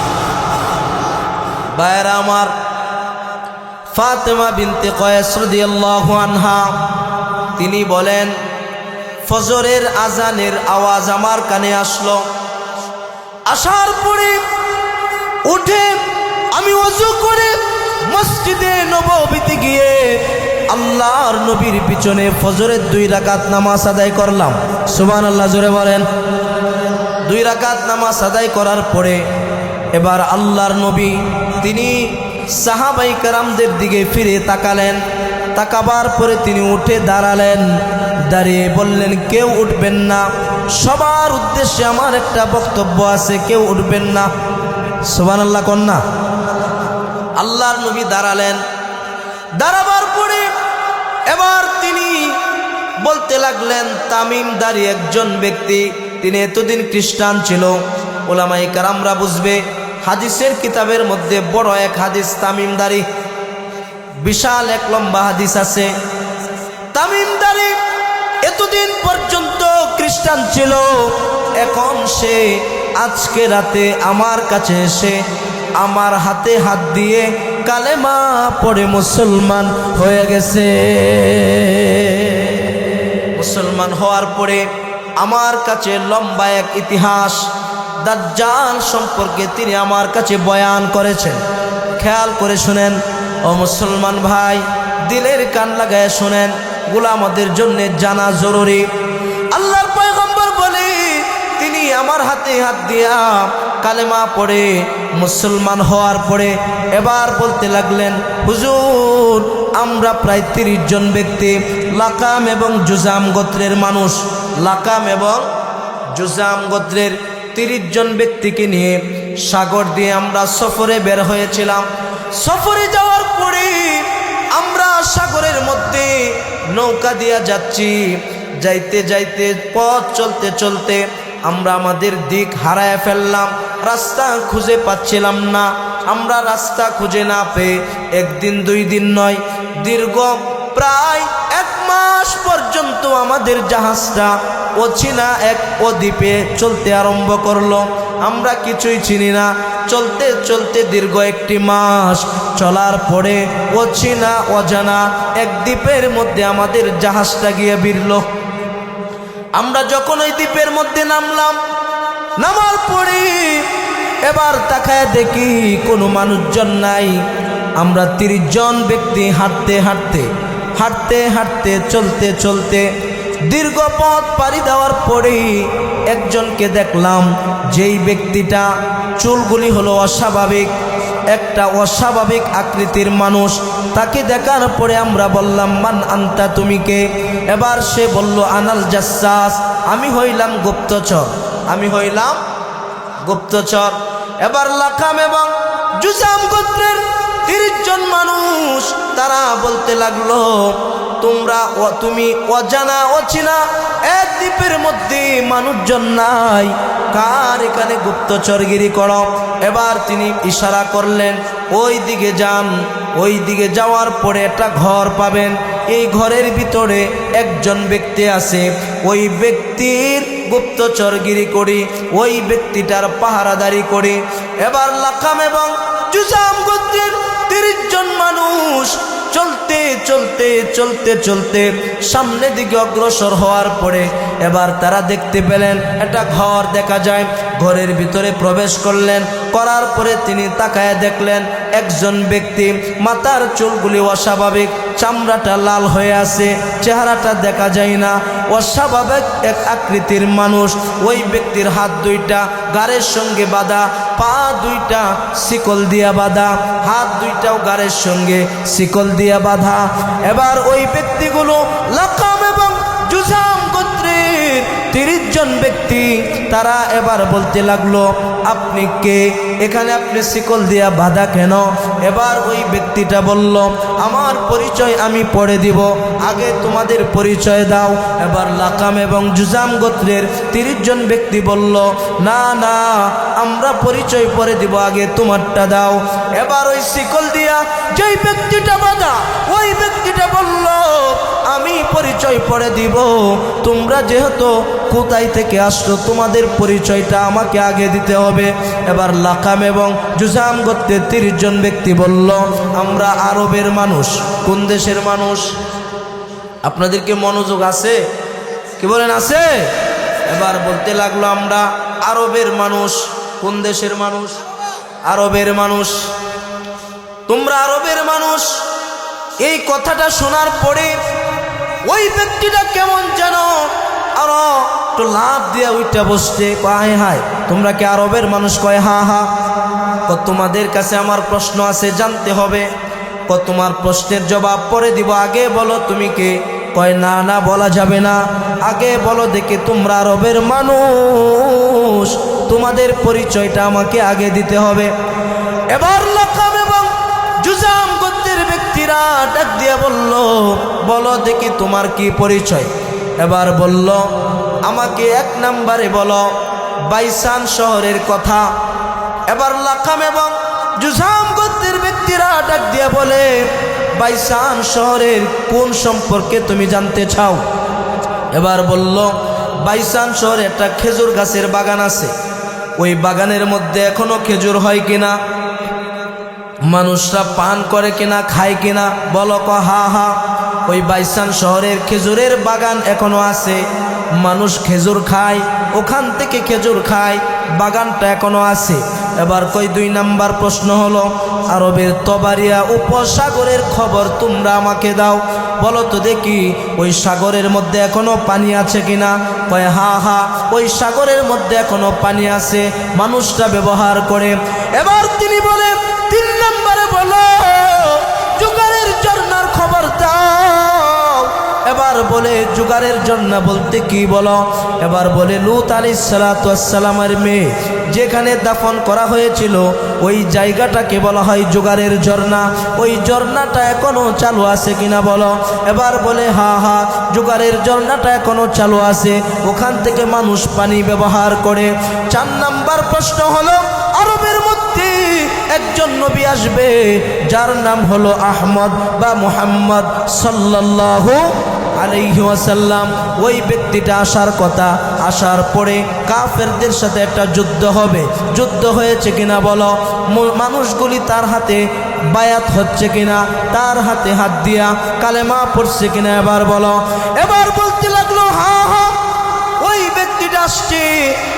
ভাইরা আমার, ফাতেমা বিনতে কয়েস রাদিয়াল্লাহু আনহা তিনি বলেন, ফজরের আজানের আওয়াজ আমার কানে আসলো। আসার পরে উঠে আমি ওযু করে মসজিদে নববীতে গিয়ে আল্লাহর নবীর পিছনে ফজরের 2 রাকাত নামাজ আদায় করলাম। সুবহানাল্লাহ, জোরে বলেন। 2 রাকাত নামাজ আদায় করার পরে এবার আল্লাহর নবী তিনি সাহাবাই কেরামদের দিকে ফিরে তাকালেন। তাকাবার পরে তিনি উঠে দাঁড়ালেন। দাঁড়িয়ে বললেন, কেউ উঠবেন না, সবার উদ্দেশ্যে আমার একটা বক্তব্য আছে, কেউ উঠবেন না। সুবহানাল্লাহ কন্যা। আল্লাহর নবী দাঁড়ালেন। দাঁড়াবার পরে এবার তিনি বলতে লাগলেন, তামিমদারি একজন ব্যক্তি, তিনি এতদিন খ্রিস্টান ছিল। ওলামায়ে কেরামরা বুঝবে, হাদিসের কিতাবের মধ্যে বড় এক হাদিস তামিমদারি, বিশাল এক লম্বা হাদিস আছে। তামিমদারি এতদিন পর্যন্ত খ্রিস্টান ছিল, এখন সে আজকে রাতে আমার কাছে এসে আমার হাতে হাত দিয়ে কালেমা পড়ে মুসলমান হয়ে গেছে। মুসলমান হওয়ার পরে আমার কাছে লম্বা এক ইতিহাস দাজ্জাল সম্পর্কে তিনি আমার কাছে বয়ান করেছেন। খেয়াল করে শুনেন ও মুসলমান ভাই, দিলের কান লাগায় শুনেন, গুলো আমাদের জন্য জানা জরুরি। আল্লাহর পয়গম্বর বলে, তিনি আমার হাতে হাত দিয়া কালেমা পড়ে মুসলমান হওয়ার পরে এবার বলতে লাগলেন, হুজুর আমরা প্রায় 30 জন ব্যক্তি লাকাম এবং জুজাম গোত্রের মানুষ, লাকাম এবং জুজাম গোত্রের 30 জন ব্যক্তিকে নিয়ে সাগর দিয়ে আমরা সফরে বের হয়েছিলাম। সফরে যাওয়ার পরে আমরা সাগরের মধ্যে নৌকা দিয়া যাচ্ছি। যাইতে যাইতে পথ চলতে চলতে আমরা আমাদের দিক হারায় ফেললাম, রাস্তা খুঁজে পাচ্ছিলাম না। আমরা রাস্তা খুঁজে না পেয়ে 1 দিন 2 দিন নয়, দীর্ঘ প্রায় 1 মাস পর্যন্ত আমাদের জাহাজটা অচিনা এক দ্বীপে চলতে আরম্ভ করলো। আমরা কিছুই চিনি না। চলতে চলতে দীর্ঘ 1 মাস চলার পরে অচিনা অজানা এক দ্বীপের মধ্যে আমাদের জাহাজটা গিয়ে ভিড়ল। আমরা যখন ওই দ্বীপের মধ্যে নামলাম, নামার পরে এবার তাকায় দেখি কোনো মানুষজন নাই। আমরা 30 জন ব্যক্তি হাঁটতে হাঁটতে হাঁটতে হাঁটতে চলতে চলতে দীর্ঘ পথ পাড়ি দেওয়ার পরে একজনকে দেখলাম, যেই ব্যক্তিটা চুলগুলি হলো অস্বাভাবিক, একটা অস্বাভাবিক আকৃতির মানুষ। তাকে দেখার পরে আমরা বললাম, মান আনতা, তুমি কে? এবার সে বলল, আনাল জাসসাস, আমি হইলাম গুপ্তচর, আমি হইলাম গুপ্তচর। এবার লাকাম এবং জুজাম গোত্রের 30 জন মানুষ তারা বলতে লাগলো, তুমি অজানা অচিনা এক দ্বীপের মধ্যে মানুষজন নাই, কার এখানে গুপ্তচরগিরি করো? এবার তিনি ইশারা করলেন, ওই দিকে যান। ওই দিকে যাওয়ার পরে একটা ঘর পাবেন, এই ঘরের ভিতরে একজন ব্যক্তি আছে, ওই ব্যক্তির গুপ্তচরগিরি করি, ওই ব্যক্তিটার পাহারাদারি করি। এবার লাকাম এবং জুজাম গোত্রের 30 জন মানুষ চলতে চলতে চলতে চলতে সামনের দিকে অগ্রসর হওয়ার পরে এবার তারা দেখতে পেলেন একটা ঘর দেখা যায়। ঘরের ভিতরে প্রবেশ করলেন, করার পরে তিনি তাকায় দেখলেন একজন ব্যক্তি, মাথার চুলগুলি অস্বাভাবিক, চামড়াটা লাল হয়ে আছে, চেহারাটা দেখা যায় না, অস্বাভাবিক এক আকৃতির মানুষ। ওই ব্যক্তির হাত 2টা গাড়ের সঙ্গে বাঁধা, পা 2টা শিকল দিয়া বাঁধা, হাত 2টাও গাড়ের সঙ্গে শিকল দিয়া বাঁধা। এবার ওই ব্যক্তিগুলো লাকাম এবং জুজাম গোত্রের 30 জন ব্যক্তি, তারা এবার বলতে লাগলো, আপনি কে? এখানে আপনি শিকল দিয়া বাঁধা কেন? এবার ওই ব্যক্তিটা বলল, আমার পরিচয় আমি পড়ে দিব, আগে তোমাদের পরিচয় দাও। এবার লাকাম এবং জুজাম গোত্রের 30 জন ব্যক্তি বলল, না না, আমরা পরিচয় পড়ে দিব, আগে তোমারটা দাও। এবার ওই শিকল দিয়া যেই ব্যক্তিটা বাঁধা, ওই ব্যক্তিটা বলল, আমি পরিচয় পড়ে দিব, তোমরা যেহেতু কোথায় থেকে আসলো তোমাদের পরিচয়টা আমাকে আগে দিতে হবে। এবার লাকাম এবং জুজাম গোত্রের 30 জন ব্যক্তি বলল, আমরা আরবের মানুষ। কোন দেশের মানুষ? আপনাদেরকে মনোযোগ আছে? কি বলেন আছে? এবার বলতে লাগলো, আমরা আরবের মানুষ। কোন দেশের মানুষ? আরবের মানুষ। তোমরা আরবের মানুষ। এই কথাটা শোনার পরে ওই ব্যক্তিটা কেমন যেন আরো একটু লাভ দিয়ে উঠে বসছে, হায় হায় তোমরা কি আরবের মানুষ? কয় হা হা। তোমাদের কাছে আমার প্রশ্ন আছে, জানতে হবে। তোমার প্রশ্নের জবাব পরে দিব, আগে বলো তুমি কে? কয় না না, বলা যাবে না, আগে বলো দেখে তোমরা আরবের মানুষ, তোমাদের পরিচয়টা আমাকে আগে দিতে হবে। এবার লাকাম এবং জুজাম গোত্রের ব্যক্তিরা ডাক দিয়ে বলল, বলো দেখি তোমার কি পরিচয়? এবার বলল, আমাকে এক নম্বরে বলো বাইসান শহরের কথা। এবার লাকাম এবং জুজাম গোত্রের ব্যক্তিরা ডাক দিয়ে বলে, বাইসান শহরের কোন সম্পর্কে তুমি জানতে চাও? এবার বলল, বাইসান শহরে একটা খেজুর গাছের বাগান আছে, ওই বাগানের মধ্যে এখনো খেজুর হয় কিনা, মানুষরা পান করে কিনা, খায় কিনা? বলো ক হা হা। ওই বাইসান শহরের খেজুরের বাগান এখনো আছে, মানুষ খেজুর খায়, ওখান থেকে খেজুর খায়, বাগানটা এখনো আছে। এবার কই দুই নাম্বার প্রশ্ন হলো, আরবের তবারিয়া উপসাগরের খবর তোমরা আমাকে দাও। বলো তো দেখি ওই সাগরের মধ্যে এখনো পানি আছে কিনা? কয় হা হা, ওই সাগরের মধ্যে এখনো পানি আছে, মানুষরা ব্যবহার করে। এবার তিনি বলে, তিন নম্বরে বলো জুগারের ঝর্ণার খবর দাও। এবার বলে জুগারের ঝর্ণা বলতে কি বলো? এবার বলে লূত আলাইহিস সালাতু ওয়াস সালামের মেয়ে যেখানে দাফন করা হয়েছিল ওই জায়গাটাকে বলা হয় জুগারের ঝর্ণা, ওই ঝর্ণাটা এখনো চালু আছে কিনা বলো? এবার বলে হা হা, জুগারের ঝর্ণাটা এখনো চালু আছে, ওখান থেকে মানুষ পানি ব্যবহার করে। চার নাম্বার প্রশ্ন হলো, আরবের মধ্যে একজন নবী আসবে যার নাম হলো আহমদ বা মুহাম্মদ সাল্লাল্লাহু আলাইহি ওয়াসাল্লাম। ওই ব্যক্তিটা আসার কথা, আসার পরে কাফেরদের সাথে একটা যুদ্ধ হবে, যুদ্ধ হয়েছে কিনা বলো? মানুষগুলি তার হাতে বায়াত হচ্ছে কিনা, তার হাতে হাত দিয়া কালেমা পড়ছে কিনা? এবার বলো। এবার বলতে লাগলো হা হা, ওই ব্যক্তিটা আসছে,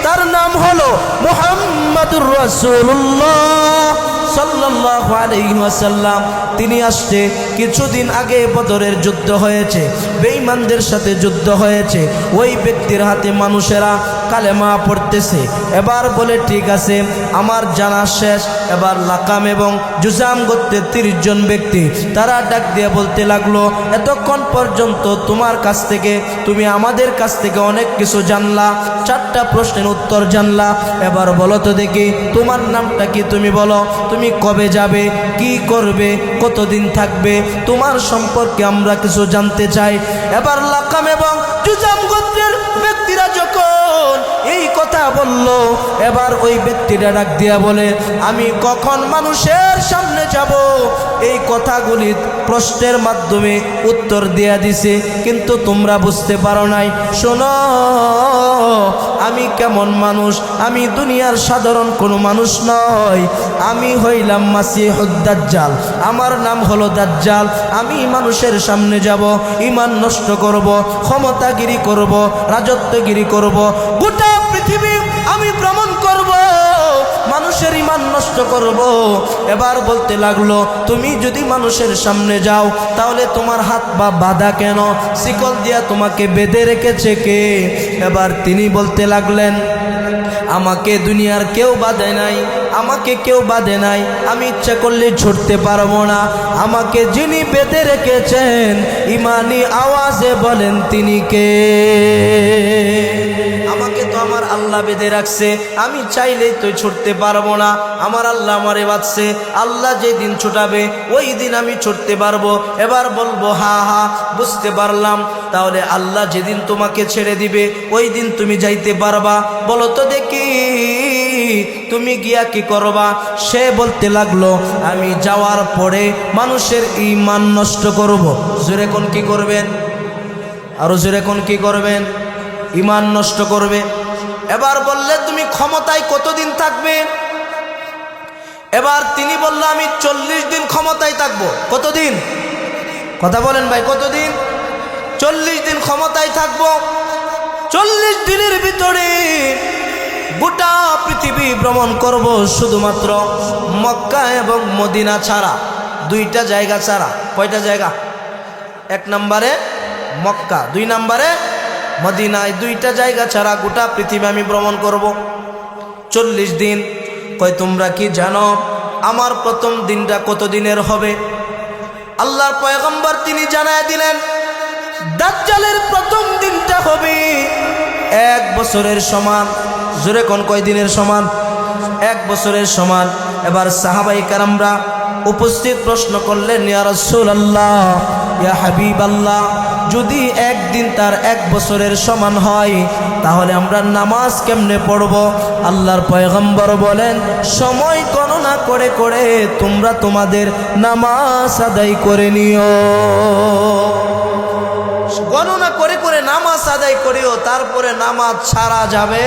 তার নাম হলো মুহাম্মাদুর রাসূলুল্লাহ সাল্লাল্লাহু আলাইহি ওয়াসাল্লাম। তিনি আসছে, কিছুদিন আগে বদরের যুদ্ধ হয়েছে, বেঈমানদের সাথে যুদ্ধ হয়েছে, ওই ব্যক্তির হাতে মানুষেরা কালেমা পড়তেছে। এবার বলে ঠিক আছে, আমার জানা শেষ। এবার লাকাম এবং জুজাম গোত্রের 30 জন ব্যক্তি তারা ডাক দিয়ে বলতে লাগলো, এতক্ষণ পর্যন্ত তোমার কাছ থেকে, তুমি আমাদের কাছ থেকে অনেক কিছু জানলা, 4টা প্রশ্নের উত্তর জানলা। এবার বলো তো দেখি তোমার নামটা কি? তুমি বলো, তুমি কবে যাবে, কি করবে, কতদিন থাকবে, তোমার সম্পর্কে আমরা কিছু জানতে চাই। এবার লাকাম এবং জুজাম গোত্রের ব্যক্তিরা যখন এই কথা বলল, এবার ওই ব্যক্তিটা ডাক দিয়া বলে, আমি কখন মানুষের সামনে যাব? এই কথাগুলি প্রশ্নের মাধ্যমে উত্তর দিয়া দিছে, কিন্তু তোমরা বুঝতে পারো নাই। শোনো, আমি কেমন মানুষ? আমি দুনিয়ার সাধারণ কোনো মানুষ নয়, আমি হইলাম মাসিহুদ দাজ্জাল, আমার নাম হলো দাজ্জাল। আমি মানুষের সামনে যাব, ঈমান নষ্ট করব, ক্ষমতাগিরি করব, রাজত্বগিরি করব, গোটা পৃথিবী আমি ভ্রমণ করব, মানুষের ঈমান নষ্ট করব। এবার বলতে লাগলো, তুমি যদি মানুষের সামনে যাও তাহলে তোমার হাত বা বাঁধা কেন? শিকল দিয়া তোমাকে বেঁধে রেখেছে কে? এবার তিনি বলতে লাগলেন, আমাকে দুনিয়ার কেউ বাঁধে নাই, আমাকে কেউ বাঁধে নাই, আমি ইচ্ছা করলে ছুটতে পারবো না। আমাকে যিনি বেঁধে রেখেছেন, ইমানি আওয়াজে বলেন তিনি কে? আমাকে তো আমার আল্লাহ বেঁধে রাখছে, আমি চাইলেই তো ছুটতে পারবো না, আমার আল্লাহ আমারে বাঁধছে। আল্লাহ যেদিন ছুটাবে ওই দিন আমি ছুটতে পারবো। এবার বলবো হা হা, বুঝতে পারলাম, তাহলে আল্লাহ যেদিন তোমাকে ছেড়ে দিবে ওই দিন তুমি যাইতে পারবা? বলো তো দেখি তুমি গিয়া কি করবা? সে বলতে লাগলো, আমি যাওয়ার পরে মানুষের ঈমান নষ্ট করব। জোরে কোন কি করবেন? আরো জোরে কোন কি করবেন? ঈমান নষ্ট করবে। এবার বললে, তুমি ক্ষমতায় কতদিন থাকবে? এবার তিনি বলল, আমি 40 দিন ক্ষমতায় থাকবো। কতদিন? কথা বলেন ভাই, কতদিন? 40 দিন ক্ষমতায় থাকবো। 40 দিনের ভিতরে গোটা পৃথিবী ভ্রমণ করব, শুধুমাত্র মক্কা এবং মদিনা ছাড়া। দুইটা জায়গা ছাড়া। কয়টা জায়গা? এক নম্বরে মক্কা, 2 নম্বরে মদিনায়। দুইটা জায়গা ছাড়া গোটা পৃথিবী আমি ভ্রমণ করব 40 দিন। কয় তোমরা কি জানো আমার প্রথম দিনটা কত দিনের হবে? আল্লাহর পয়গম্বর তিনি জানায় দিলেন দাজ্জালের প্রথম দিনটা হবে 1 বছরের সমান। জোরে কোন কয় দিনের সমান? 1 বছরের সমান। এবার সাহাবায়ে কেরামরা উপস্থিত প্রশ্ন করলেন, ইয়া রাসূলুল্লাহ, ইয়া হাবিবাল্লাহ, যদি একদিন তার 1 বছরের সমান হয় তাহলে আমরা নামাজ কেমনে পড়ব? আল্লাহর পয়গম্বর বলেন, সময় গণনা করে করে তোমরা তোমাদের নামাজ আদায় করে নিও। গণনা করে করে নামাজ আদায় করিও, তারপরে নামাজ ছাড়া যাবে।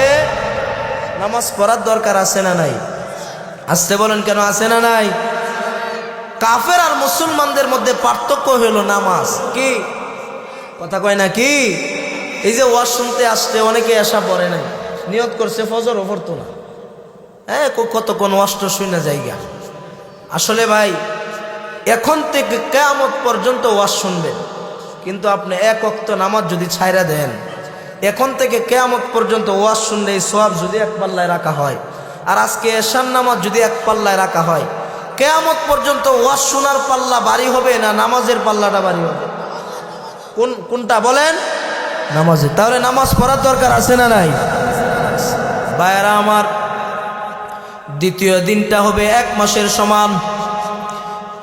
নামাজ পড়ার দরকার আছে না নাই? আসতে বলেন কেন আছে না নাই? কাফের আর মুসলমানদের মধ্যে পার্থক্য হলো নামাজ। কি কথা কয় না কি? এই যে ওয়াজ শুনতে আসতে অনেকে এসা পড়ে নাই, নিয়ত করছে ফজরও পড়তো না, হ্যাঁ কতক্ষণ ওয়াজ তো শুনে জায়গা। আসলে ভাই এখন থেকে কিয়ামত পর্যন্ত ওয়াজ শুনবেন, কিন্তু আপনি 1 ওয়াক্ত নামাজ যদি ছাইরা দেন, এখন থেকে কিয়ামত পর্যন্ত ওয়াজ শুনলে এই সওয়াব যদি 1 পাল্লায় রাখা হয়, আর আজকে এশার নামাজ যদি 1 পাল্লায় রাখা হয়, কিয়ামত পর্যন্ত ওয়াজ শোনার পাল্লা ভারী হবে না নামাজের পাল্লাটা ভারী হবে? কোনটা বলেন? নামাজের। তাহলে নামাজ পড়ার দরকার আছে না নাই? ভাইরা আমার, দ্বিতীয় দিনটা হবে 1 মাসের সমান,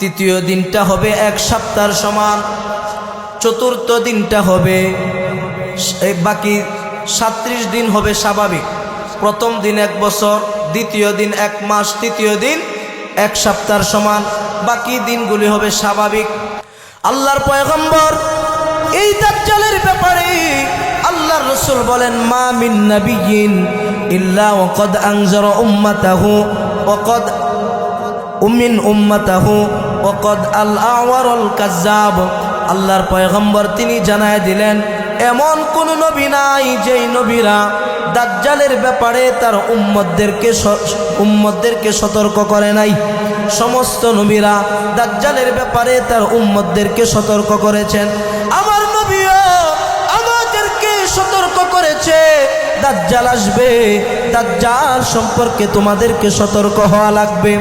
তৃতীয় দিনটা হবে 1 সপ্তাহের সমান, চতুর্থ দিনটা হবে বাকি 37 দিন হবে স্বাভাবিক। প্রথম দিন 1 বছর, দ্বিতীয় দিন 1 মাস, তৃতীয় দিন 1 সপ্তাহের সমান, বাকি দিনগুলি হবে স্বাভাবিক। আল্লাহর পয়গম্বর এই দাজ্জালের ব্যাপারে আল্লাহর রাসূল বলেন, মা মিন নাবিয়্যিন ইল্লা ওয়াকাদ আনজারা উম্মাতাহু ওয়াকাদ উমিন উম্মাতাহু ওয়াকাদ আল আওয়ারুল কাজ্জাব। আল্লাহর পয়গম্বর তিনি জানায় দিলেন, এমন কোন নবী নাই যেই নবীরা দাজ্জালের ব্যাপারে তার উম্মতদেরকে সতর্ক করে নাই। সমস্ত নবীরা দাজ্জালের ব্যাপারে তার উম্মতদেরকে সতর্ক করেছেন। আমার নবীও আমাদেরকে সতর্ক করেছে, দাজ্জাল আসবে, দাজ্জাল সম্পর্কে তোমাদেরকে সতর্ক হওয়া লাগবে।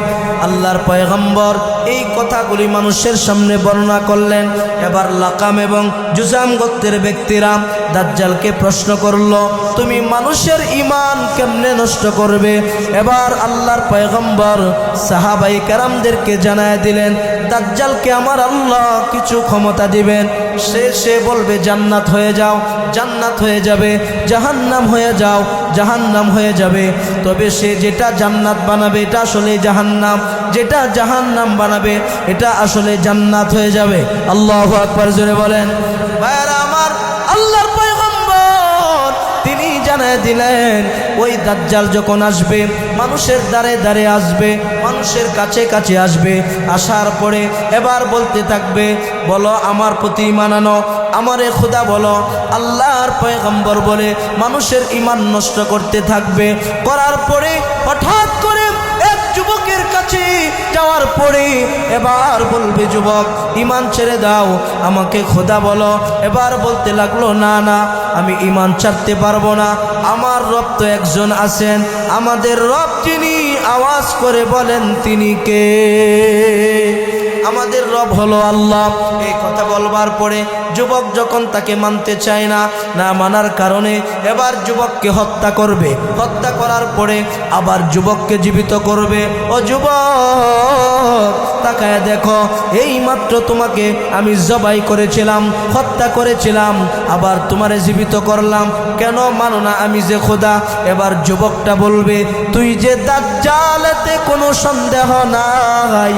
আল্লাহর পয়গম্বর এই কথাগুলি মানুষের সামনে বর্ণনা করলেন। এবার লাকাম এবং জুজাম গোত্রের ব্যক্তিরা দাজ্জালকে প্রশ্ন করল, তুমি মানুষের ঈমান কেমনে নষ্ট করবে? এবার আল্লাহর পয়গম্বর সাহাবায়ে কেরামদেরকে জানায় দিলেন, দাজ্জালকে আমার আল্লাহ কিছু ক্ষমতা দিবেন, সে বলবে জান্নাত হয়ে যাও, জান্নাত হয়ে যাবে, জাহান্নাম হয়ে যাও, জাহান্নাম হয়ে যাবে। তবে সে যেটা জান্নাত বানাবে এটা আসলে জাহান্নাম, যেটা জাহান্নাম বানাবে এটা আসলে জান্নাত হয়ে যাবে। আল্লাহু আকবার, জোরে বলেন। ভাইরা আমার, আল্লাহর পয়গম্বর তিনি জানায় দিলেন, ওই দাজ্জাল যখন আসবে মানুষের দ্বারে দ্বারে আসবে, মানুষের কাছে কাছে আসবে, আসার পরে এবার বলতে থাকবে, বলো আমার প্রতি ঈমান আনো, আমারে খোদা বলো। আল্লাহর পয়গম্বর বলে মানুষের ঈমান নষ্ট করতে থাকবে। করার পরে হঠাৎ করে এক যুবকের কাছে যাওয়ার পরে এবার বলবে, যুবক ঈমান ছেড়ে দাও, আমাকে খোদা বলো। এবার বলতে লাগলো, না না, আমি ঈমান ছাড়তে পারবো না, আমার রব তো একজন আছেন, আমাদের রব যিনি আওয়াজ করে বলেন তিনি কে? আমাদের রব হলো আল্লাহ। এই কথা বলবার পরে যুবক যখন তাকে মানতে চায় না, না মানার কারণে এবার যুবককে হত্যা করবে। হত্যা করার পরে আবার যুবককে জীবিত করবে। ও যুবক, তাকায় দেখো, এই মাত্র তোমাকে আমি জবাই করেছিলাম, হত্যা করেছিলাম, আবার তোমারে জীবিত করলাম, কেন মানো না আমি যে খোদা? এবার যুবকটা বলবে, তুই যে দাজ্জাল এতে কোনো সন্দেহ নাই,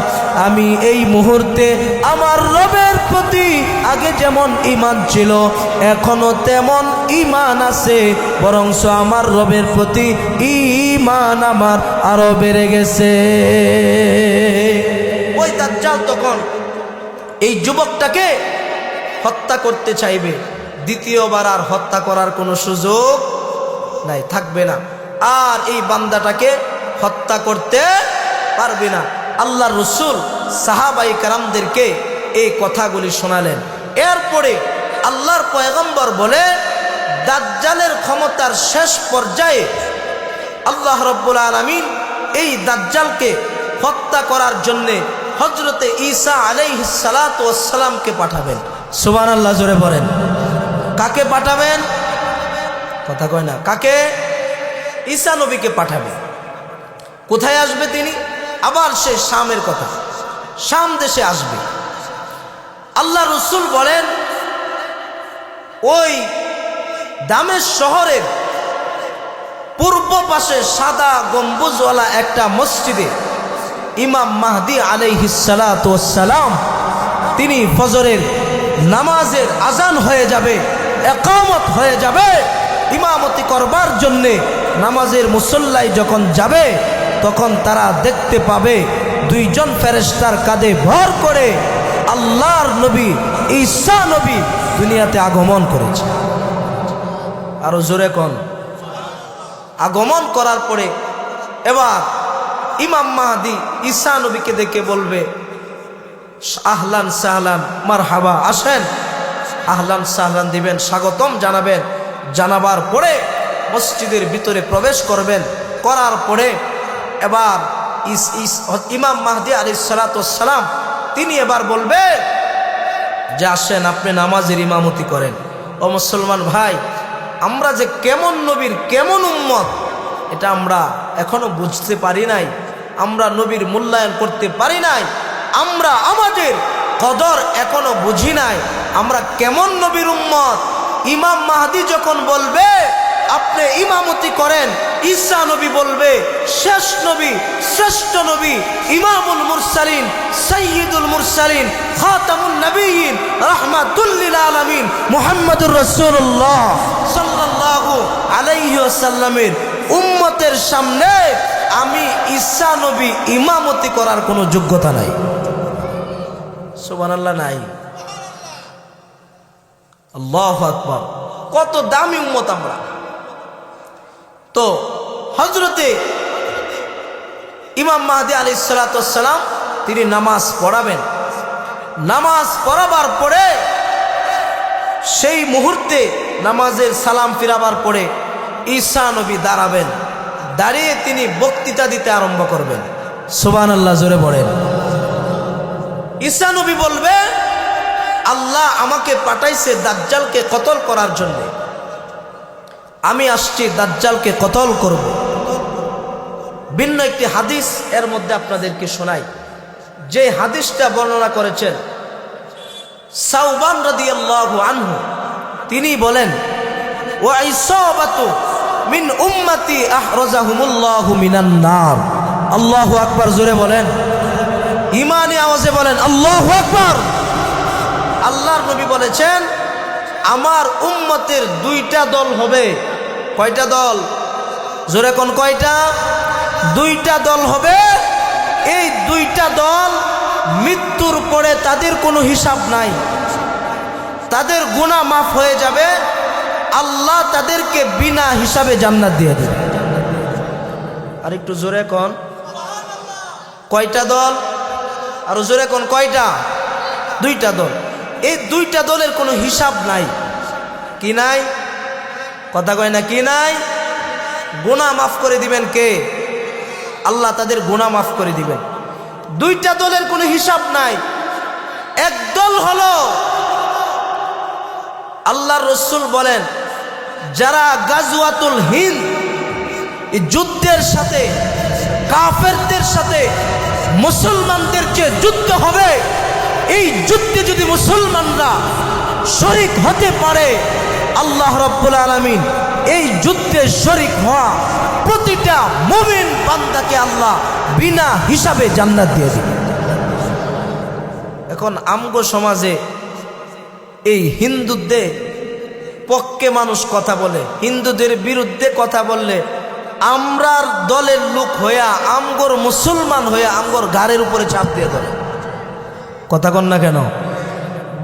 আমি এই মুহূর্তে আমার রবের প্রতি আগে যেমন ঈমান ছিল এখনো তেমন ঈমান আছে, বরঞ্চ আমার রবের প্রতি ঈমান আমার আরো বেড়ে গেছে। ওই দাজ্জাল তখন এই যুবকটাকে হত্যা করতে চাইবে, দ্বিতীয়বার আর হত্যা করার কোনো সুযোগ নাই, থাকবে না, আর এই বান্দাটাকে হত্যা করতে পারবে না। আল্লাহর রাসূল সাহাবায়ে কেরামদেরকে এই কথাগুলি শোনালেন। এরপরে আল্লাহর পয়গম্বর বলে দাজ্জালের ক্ষমতার শেষ পর্যায়ে আল্লাহ রাব্বুল আলামিন এই দাজ্জালকে হত্যা করার জন্যে হযরতে ঈসা আলাইহিস সালাতু ওয়াস সালামকে পাঠাবেন। সুবহানাল্লাহ, জোরে বলেন। কাকে পাঠাবেন? কথা কয় না। কাকে? ঈসা নবীকে পাঠাবে। কোথায় আসবে তিনি? আবার সে শামের কথা, শাম দেশে আসবে। আল্লাহ রসুল বলেন ওই দামেশ শহরের পূর্ব পাশে সাদা গম্বুজওয়ালা একটা মসজিদে ইমাম মাহদি আলাইহিস সালাতু ওয়াস সালাম তিনি ফজরের নামাজের আজান হয়ে যাবে, ইকামত হয়ে যাবে, ইমামতি করবার জন্যে নামাজের মুসল্লায় যখন যাবে তখন তারা দেখতে পাবে দুইজন ফেরেশতার কাঁধে ভর করে আল্লাহর নবী ঈসা নবী দুনিয়াতে আগমন করেছে। আরো জোরে কোন। আগমন করার পরে এবার ইমাম মাহদি ঈসা নবীকে দেখে বলবে আহলান সাহলান মারহাবা, আসেন। আহলান সাহলান দিবেন, স্বাগতম জানাবেন। জানাবার পরে মসজিদের ভিতরে প্রবেশ করবেন। করার পরে এবার ইমাম মাহদি আলাইহিস সালাতু ওয়াস সালাম তিনি এবার বলবে যে আসেন আপনি নামাজের ইমামতি করেন। ও মুসলমান ভাই, আমরা যে কেমন নবীর কেমন উম্মত এটা আমরা এখনো বুঝতে পারি নাই, আমরা নবীর মূল্যায়ন করতে পারি নাই, আমরা আমাদের কদর এখনো বুঝি নাই, আমরা কেমন নবীর উম্মত। ইমাম মাহদি যখন বলবে আপনি ইমামতি করেন, ঈসা নবী বলবে শেষ নবী, শ্রেষ্ঠ নবী, ইমামুল মুরসালিন, সাইয়্যিদুল মুরসালিন, খাতামুন নবিয়্যিন, রাহমাতুল লিল আলামিন মুহাম্মাদুর রাসূলুল্লাহ সাল্লাল্লাহু আলাইহি ওয়াসাল্লামের উম্মতের সামনে আমি ঈসা নবী ইমামতি করার কোনো যোগ্যতা নাই। সুবহানাল্লাহ, নাই। আল্লাহু আকবার। কত দামি উম্মত আমরা। তো হযরতে ইমাম মাহদি আলাইহিস সালাতু ওয়াস সালাম তিনি নামাজ পড়াবেন। নামাজ পড়াবার পরে সেই মুহূর্তে নামাজের সালাম ফিরাবার পরে ঈসা নবী দাঁড়াবেন। দাঁড়িয়ে তিনি বক্তৃতা দিতে আরম্ভ করবেন। সুবহানাল্লাহ, জোরে বলেন। ঈসা নবী বলবে আল্লাহ আমাকে পাঠাইছে দাজ্জালকে কতল করার জন্য, আমি আসছি দাজ্জালকে কতল করব। ভিন্ন একটি হাদিস এর মধ্যে আপনাদেরকে শোনাই, যে হাদিসটা বর্ণনা করেছেন সাওবান রাদিয়াল্লাহু আনহু। তিনি বলেন ওয়া ইসাবাতু মিন উম্মতি আহরাজাহুমুল্লাহু মিনান নার। আল্লাহু আকবার, জোরে বলেন। ঈমানি আওয়াজে বলেন আল্লাহু আকবার। আল্লাহর নবী বলেছেন আমার উম্মতের দুইটা দল হবে। কয়টা দল? জোরে কোন কয়টা? দুইটা দল হবে। এই দুইটা দল মৃত্যুর পরে তাদের কোনো হিসাব নাই, তাদের গুনাহ মাফ হয়ে যাবে, আল্লাহ তাদেরকে বিনা হিসাবে জান্নাত দিয়ে দেবে। আর একটু জোরে কোন কয়টা দল? আর জোরে কোন কয়টা? দুইটা দল। এই দুইটা দলের কোনো হিসাব নাই। কি নাই? কথা কয় না, কি নাই? গুনাহ মাফ করে দিবেন কে? আল্লাহ তাদের গুনাহ মাফ করে দিবেন। দুইটা দলের কোনো হিসাব নাই। এক দল হলো আল্লাহর রাসূল বলেন যারা গাজওয়াতুল হিন্দ এই যুদ্ধের সাথে কাফেরদের সাথে মুসলমানদের যে যুদ্ধ হবে, এই যুদ্ধে যদি মুসলমানরা শরীক হতে পারে আল্লাহ রাব্বুল আলামিন এই যুদ্ধে শরীক হওয়া প্রতিটা মুমিন বান্দাকে আল্লাহ বিনা হিসাবে জান্নাত দিয়ে দিবে। এখন আমগো সমাজে এই হিন্দুদের পক্ষে মানুষ কথা বলে, হিন্দুদের বিরুদ্ধে কথা বললে আমরার দলের লোক হইয়া আমগোর মুসলমান হইয়া আমগোর ঘাড়ের উপরে চাপ দিয়ে ধরে। কথা কন না কেন?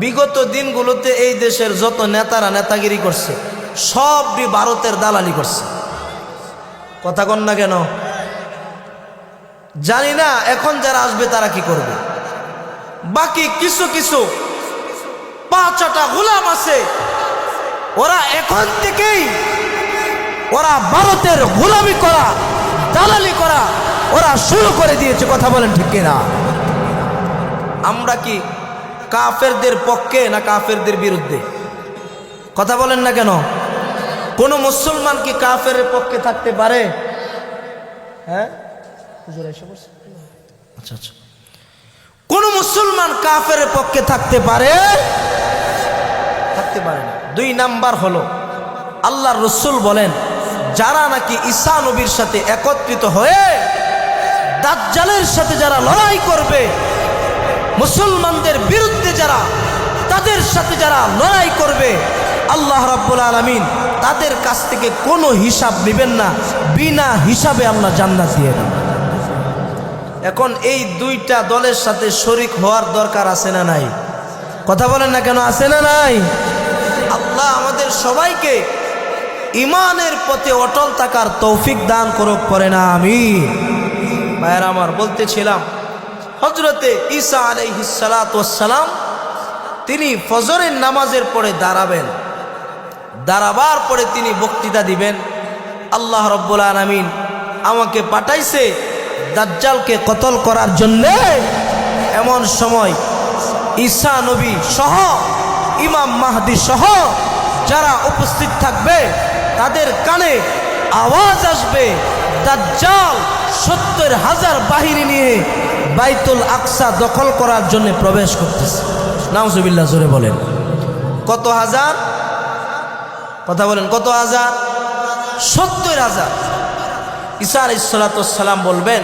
বিগত দিনগুলোতে এই দেশের যত নেতারা নেতাগিরি করছে সবই ভারতের দালালি করছে। কথা কন না কেন? জানি না এখন যারা আসবে তারা কি করবে। বাকি কিছু কিছু পাঁচটা গোলাম আছে, ওরা এখন থেকেই ওরা ভারতের গোলামি করা, দালালি করা ওরা শুরু করে দিয়েছে। কথা বলেন ঠিক কিনা? আমরা কি কাফেরদের পক্ষে না কাফেরদের বিরুদ্ধে? কথা বলেন না কেন? কোন মুসলমান কি কাফের পক্ষে থাকতে পারে? হ্যাঁ, আচ্ছা আচ্ছা, কোন মুসলমান কাফের পক্ষে থাকতে পারে? থাকতে পারে না। 2 নাম্বার হলো আল্লাহর রাসূল বলেন, যারা নাকি ঈসা নবীর সাথে একত্রিত হয়ে দাজ্জালের সাথে যারা লড়াই করবে, মুসলমানদের বিরুদ্ধে যারা, তাদের সাথে যারা লড়াই করবে, আল্লাহ রাব্বুল আলামিন তাদের কাছ থেকে কোনো হিসাব নেবেন না, বিনা হিসাবে আল্লাহ জান্নাত দিয়ে দেন। এখন এই 2টা দলের সাথে শরীক হওয়ার দরকার আছে না নাই? কথা বলেন না কেন? আছে না নাই? আল্লাহ আমাদের সবাইকে ইমানের পথে অটল থাকার তৌফিক দান করুক, করে না আমিন। ভাইরা আমার, বলতেছিলাম হযরতে ঈসা আলাইহিস সালাতু ওয়াস সালাম তিনি ফজরের নামাজের পরে দাঁড়াবেন, দাঁড়াবার পরে তিনি বক্তৃতা দিবেন। আল্লাহ রাব্বুল আলামিন আমাকে পাঠাইছে দাজ্জালকে কতল করার জন্য। এমন সময় ঈসা নবী সহ ইমাম মাহদী সহ যারা উপস্থিত থাকবে তাদের কানে আওয়াজ আসবে, দাজ্জাল 70,000 বাহিনী নিয়ে বাইতুল আকসা দখল করার জন্য প্রবেশ করতেছে। নাউজুবিল্লাহ, জোরে বলেন। কত হাজার? কথা বলেন, কত হাজার? 70,000। ঈসা আলাইহিস সালাতু ওয়াস সালাম বলবেন,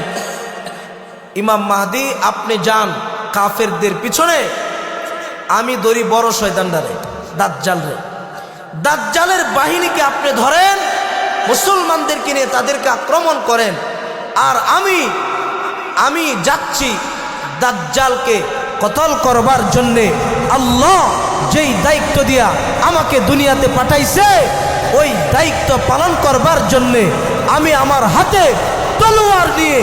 ইমাম মাহদী আপনি যান কাফেরদের পিছনে, আমি ধরি বড় শয়তানটারে, দাজ্জালরে। দাজ্জালের বাহিনীকে আপনি ধরেন, মুসলমানদেরকে নিয়ে তাদেরকে আক্রমণ করেন, আর আমি যাচ্ছি দাজ্জালকে কতল করবার জন্যে। আল্লাহ যেই দায়িত্ব দিয়া আমাকে দুনিয়াতে পাঠাইছে, ওই দায়িত্ব পালন করবার জন্যে আমি আমার হাতে তলোয়ার দিয়ে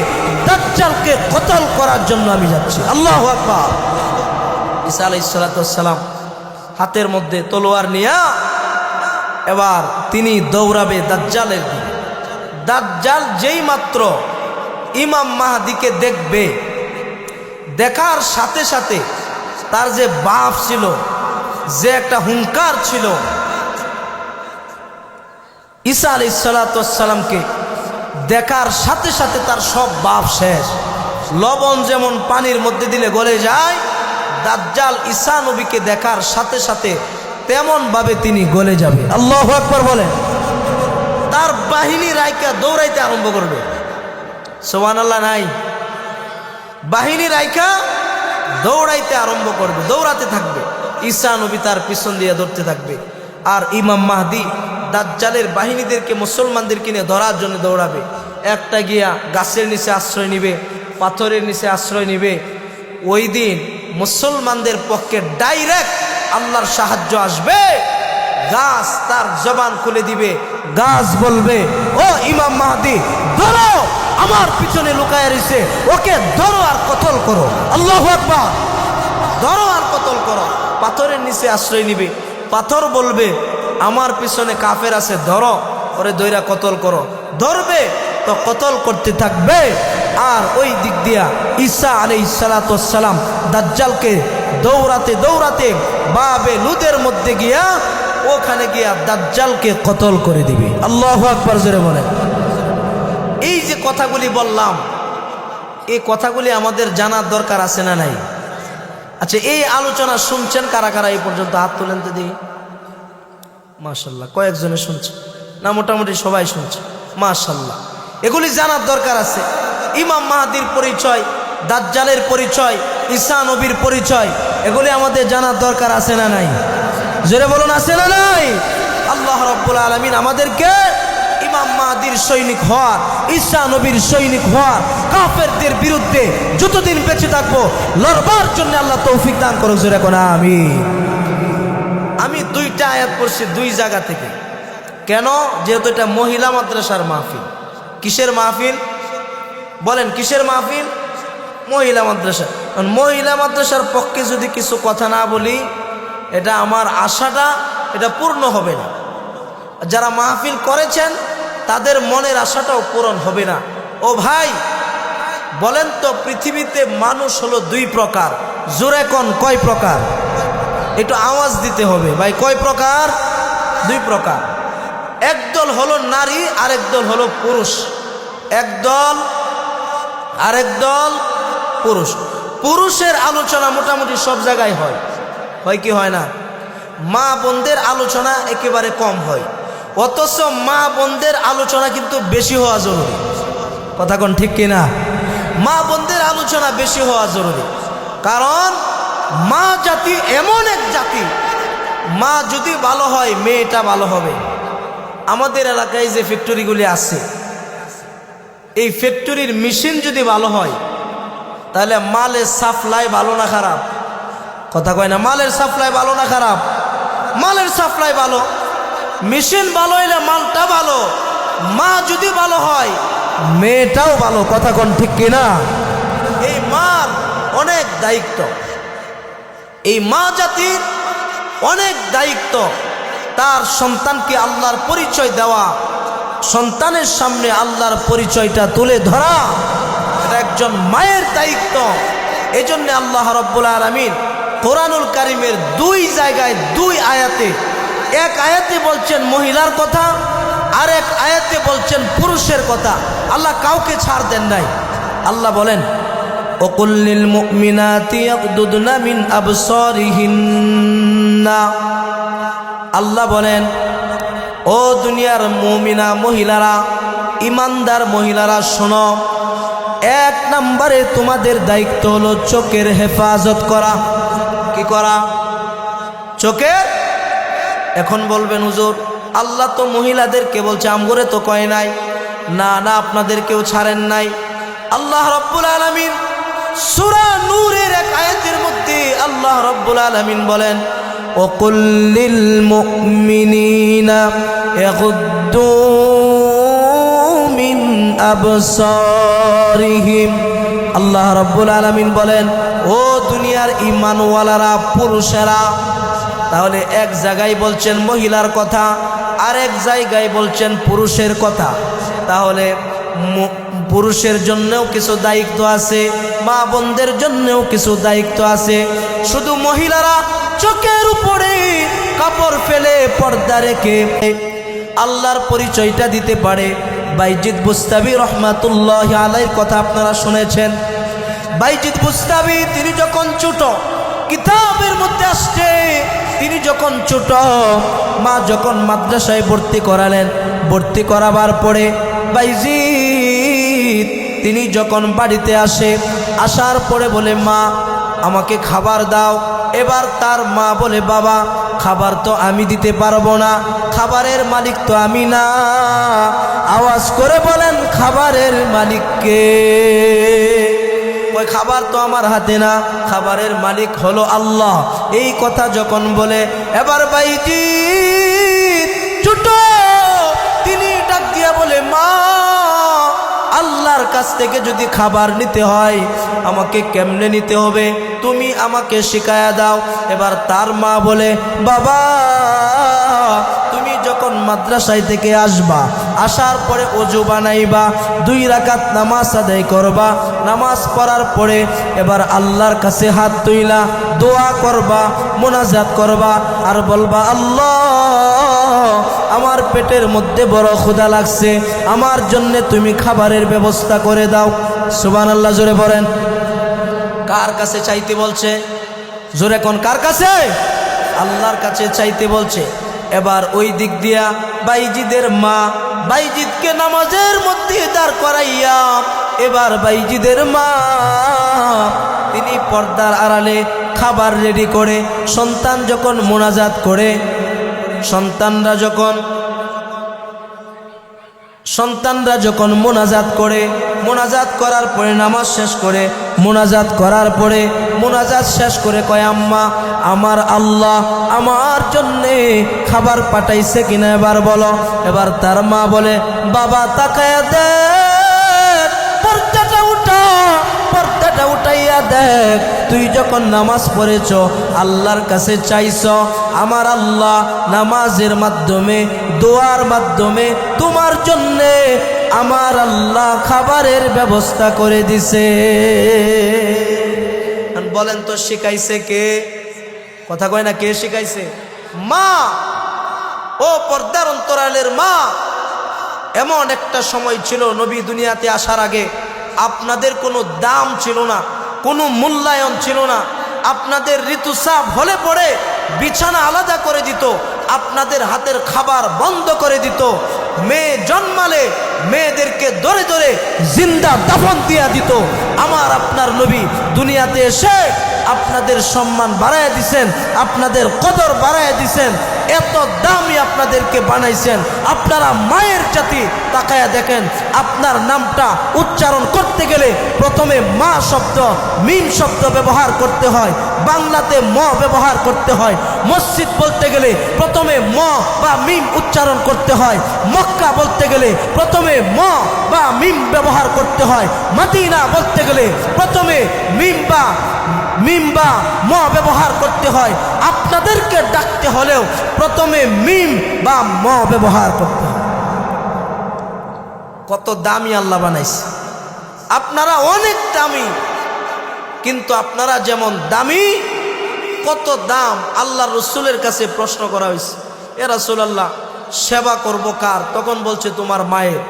দাজ্জালকে কতল করার জন্য আমি যাচ্ছি। আল্লাহু আকবার। ঈসা আলাইহিস সালাতু ওয়াস সালাম হাতের মধ্যে তলোয়ার নিয়ে এবার তিনি দৌড়াবে দাজ্জালের দিকে। দাজ্জাল যেই মাত্র ইমাম মাহদীকে দেখবে, দেখার সাথে সাথে তার যে বাপ ছিল, যে একটা হুঙ্কার ছিল, ঈসা আলাইহিস সালাতু ওয়াস সালামকে দেখার সাথে সাথে তার সব বাপ শেষ। লবণ যেমন পানির মধ্যে দিলে গলে যায়, দাজ্জাল ঈসা নবীকে দেখার সাথে সাথে তেমন ভাবে তিনি গলে যাবে। আল্লাহু আকবার বলেন। তার বাহিনী রাইকা দৌড়াইতে আরম্ভ করবে। সুবহানাল্লাহ নাই? বাহিনী রাইকা দৌড়াইতে আরম্ভ করবে, দৌড়াতে থাকবে। ঈসা নবী তার পিছন দিয়ে দৌড়তে থাকবে, আর ইমাম মাহদী দাজ্জালের বাহিনীদেরকে, মুসলমানদেরকে নিয়ে ধরার জন্য দৌড়াবে। একটা গিয়া গাছের নিচে আশ্রয় নিবে, পাথরের নিচে আশ্রয় নিবে। ওই দিন মুসলমানদের পক্ষে ডাইরেক্ট আল্লাহর সাহায্য আসবে। গাছ তার জবান খুলে দিবে, গাছ বলবে, ও ইমাম মাহদী ধরো, আমার পিছনে লুকায় রয়েছে, ওকে ধরো আর কতল করো। আল্লাহু আকবার। ধরো আর কতল করো। পাথরের নিচে আশ্রয় নিবে, পাথর বলবে, আমার পিছনে কাফের আছে, ধরো, ওরে দইরা কতল করো। ধরবে তো কতল করতে থাকবে। আর ওই দিক দিয়া ঈসা আলাইহিস সালাতু ওয়াস সালাম দাজ্জালকে দৌড়াতে দৌড়াতে বাবে লুদের মধ্যে গিয়া, ওখানে গিয়া দাজ্জালকে কতল করে দিবে। আল্লাহু আকবার, জোরে বলেন। এই যে কথাগুলি বললাম, এই কথাগুলি আমাদের জানার দরকার আছে না নাই? আচ্ছা, এই আলোচনা শুনছেন কারা কারা এই পর্যন্ত? হাত তুলেন তো দেখি। মাশাআল্লাহ, কয়েকজনে শুনছে না? মোটামুটি সবাই শুনছে, মাশাআল্লাহ। এগুলি জানার দরকার আছে। ইমাম মাহদীর পরিচয়, দাজ্জালের পরিচয়, ঈসা নবীর পরিচয়, এগুলি আমাদের জানার দরকার আছে না নাই? জোরে বলুন, আছে না নাই? আল্লাহ রাব্বুল আলামিন আমাদেরকে ইমাম মাহদীর সৈনিক হওয়ার, ঈসা নবীর সৈনিক হওয়ার, কাফেরদের বিরুদ্ধে যতদিন বেঁচে থাকবো লড়বার জন্য আল্লাহ তৌফিক দান করুক। জোরে কোন আমিন। আমি 2টা আয়াত পড়ছি 2 জায়গা থেকে। কেন? যেহেতু এটা মহিলা মাদ্রাসার মাহফিল। কিসের মাহফিল বলেন? কিসের মাহফিল? মহিলা মাদ্রাসা। মহিলা মাদ্রাসার পক্ষে যদি কিছু কথা না বলি, এটা আমার আশাটা এটা পূর্ণ হবে না। যারা মাহফিল করেছেন তাদের মনের আশাটাও পূরণ হবে না। ও ভাই, বলেন তো পৃথিবীতে মানুষ হলো দুই প্রকার। জোরে কোন কয় প্রকার? একটু আওয়াজ দিতে হবে ভাই। কয় প্রকার? দুই প্রকার। একদল হলো নারী, আরেক দল হলো পুরুষ। একদল আরেক দল পুরুষ। পুরুষের আলোচনা মোটামুটি সব জায়গায় হয়, হয় কি হয় না? মা বোনদের আলোচনা একেবারে কম হয়, অথচ মা বোনদের আলোচনা কিন্তু বেশি হওয়া জরুরি। কথা কোন ঠিক কিনা? মা বোনদের আলোচনা বেশি হওয়া জরুরি, কারণ মা জাতি এমন এক জাতি, মা যদি ভালো হয় মেয়েটা ভালো হবে। আমাদের এলাকায় যে ফ্যাক্টরিগুলি আছে, এই ফ্যাক্টরির মেশিন যদি ভালো হয় তাহলে মালের সাপ্লাই ভালো না খারাপ? কথা কয় না? মালের সাপ্লাই ভালো না খারাপ? মালের সাপ্লাই ভালো, মেশিন ভালো হইলে মালটা ভালো। মা যদি ভালো হয় মেয়েটাও ভালো। কথা কোন ঠিক কিনা? এই মার অনেক দায়িত্ব, এই মা জাতির অনেক দায়িত্ব। তার সন্তানকে আল্লাহর পরিচয় দেওয়া, সন্তানের সামনে আল্লাহর পরিচয়টা তুলে ধরা, এটা একজন মায়ের দায়িত্ব। এজন্য আল্লাহ রাব্বুল আলামিন কোরআনুল কারীমের দুই জায়গায় দুই আয়াতে, এক আয়াতে বলছেন মহিলার কথা, আর এক আয়াতে বলছেন পুরুষের কথা। আল্লাহ কাউকে ছাড় দেন নাই। আল্লাহ বলেন ওকুল লিল মুমিনাতি ইয়াগদুদনা মিন আবসারিহিন্না। আল্লাহ বলেন ও দুনিয়ার মুমিনা মহিলারা, ইমানদার মহিলারা শোনো, এক নম্বরে তোমাদের দায়িত্ব হলো চোখের হেফাজত করা। কি করা? চোখের। এখন বলবেন হুজুর আল্লাহ তো মহিলাদেরকে বলছে, আমগরে তো কয় নাই। না না, আপনাদেরকেও ছাড়েন নাই। আল্লাহ রাব্বুল আলামিন সূরা নূরের এক আয়াতের মধ্যে আল্লাহ রাব্বুল আলামিন বলেন ওকুল লিল মুমিনিনা ইয়াগুদ্দু মিন আবসারিহিম। আল্লাহ রাব্বুল আলামিন বলেন ও দুনিয়ার ঈমানওয়ালারা, পুরুষেরা। তাহলে এক জায়গায় বলছেন মহিলার কথা, আর এক জায়গায় বলছেন পুরুষের কথা। তাহলে পুরুষের জন্যও কিছু দায়িত্ব আছে, মা বোনদের জন্যও কিছু দায়িত্ব আছে। শুধু মহিলারা চোখের উপরে কাপড় ফেলে পর্দা রেখে আল্লাহর পরিচয়টা দিতে পারে। বাইজিদ বুস্তাবি রহমাতুল্লাহি আলাইহির কথা আপনারা শুনেছেন। বাইজিদ বুস্তাবি তিনি যখন ছোট, কিতাবের মধ্যে আসছে তিনি যখন ছোট, মা যখন মাদ্রাসায় ভর্তি করালেন, ভর্তি করাবার পরে বাইজিদ তিনি যখন বাড়িতে আসে, আসার পরে বলে মা আমাকে খাবার দাও। এবার তার মা বলে বাবা খাবার তো আমি দিতে পারবো না, খাবারের মালিক তো আমি না। আওয়াজ করে বলেন খাবারের মালিককে? ওই খাবার তো আমার হাতে না, খাবারের মালিক হলো আল্লাহ। এই কথা যখন বলে এবার বাইজিদ ছোট, তিনি ডাক দিয়া বলে মা আল্লাহর কাছ থেকে যদি খাবার নিতে হয় আমাকে কেমনে নিতে হবে তুমি আমাকে শিখায়া দাও। এবার তার মা বলে বাবা তুমি যখন মাদ্রাসায় থেকে আসবা, আসার পরে ওযু বানাইবা, 2 রাকাত নামাজ আদায় করবা, নামাজ পড়ার পরে এবার আল্লাহর কাছে হাত তুইলা দোয়া করবা, মুনাজাত করবা, আর বলবা আল্লাহ আমার পেটের মধ্যে বড় ক্ষুধা লাগছে, আমার জন্য তুমি খাবারের ব্যবস্থা করে দাও। সুবহানাল্লাহ, জোরে পড়েন। কার কাছে চাইতে বলছে? জোরে কোন কার কাছে? আল্লাহর কাছে চাইতে বলছে। এবার ওই দিক দিয়া বাইজিদের মা বাইজিদকে নামাজের মধ্যে দাঁড় করাইয়া, এবার বাইজিদের মা তিনি পর্দার আড়ালে খাবার রেডি করে, সন্তান যখন মুনাজাত করে, সন্তানরা যখন মুনাজাত করে, মুনাজাত করার পরে নামাজ শেষ করে, মুনাজাত করার পরে মুনাজাত শেষ করে কয় আম্মা আমার আল্লাহ আমার জন্যে খাবার পাঠাইছে কিনা এবার বলো। এবার তার মা বলে বাবা তাকায়া দে, পর্দাটা উঠাইয়া দেখ, তুই যখন নামাজ পড়েছ আল্লাহর কাছে চাইছ, আমার আল্লাহ নামাজের মাধ্যমে দোয়ার মাধ্যমে তোমার জন্যে আমার আল্লাহ খাবারের ব্যবস্থা করে দিছে। বলেন তো শিখাইছে কে? কথা কয় না, কে শিখাইছে? মা। ও পর্দার অন্তরালের মা, এমন একটা সময় ছিল নবী দুনিয়াতে আসার আগে আপনাদের কোনো দাম ছিল না, কোনো মূল্যায়ন ছিল না। আপনাদের ঋতুস্রাব হলে পরে বিছানা আলাদা করে দিত, আপনাদের হাতের খাবার বন্ধ করে দিত। মেয়ে জন্মালে মেয়েদেরকে ধরে ধরে জিন্দা দাফন দিয়া দিত। আমার আপনার নবী দুনিয়াতে এসে আপনাদের সম্মান বাড়ায় দিছেন, আপনাদের কদর বাড়ায় দিছেন, এত দামি আপনাদেরকে বানাইছেন। আপনারা মায়ের জাতি, তাকায়া দেখেন আপনার নামটা উচ্চারণ করতে গেলে প্রথমে মা শব্দ, মিম শব্দ ব্যবহার করতে হয়, বাংলাতে ম ব্যবহার করতে হয়। মসজিদ বলতে গেলে প্রথমে ম বা মিম উচ্চারণ করতে হয়। মক্কা বলতে গেলে প্রথমে ম বা মিম ব্যবহার করতে হয়। মদিনা বলতে গেলে প্রথমে মিম বা ম ব্যবহার করতে হয়। আপনাদেরকে ডাকতে হলেও প্রথমে মিম বা ম ব্যবহার করতে হয়। কত দামি আল্লাহ বানাইছে। আপনারা অনেক দামি, কিন্তু আপনারা যেমন দামি, কত দাম। আল্লাহ রসুলের কাছে প্রশ্ন করা হয়েছে, এ রাসূলুল্লাহ সেবা করব কার? তখন বলছে তোমার মায়ের।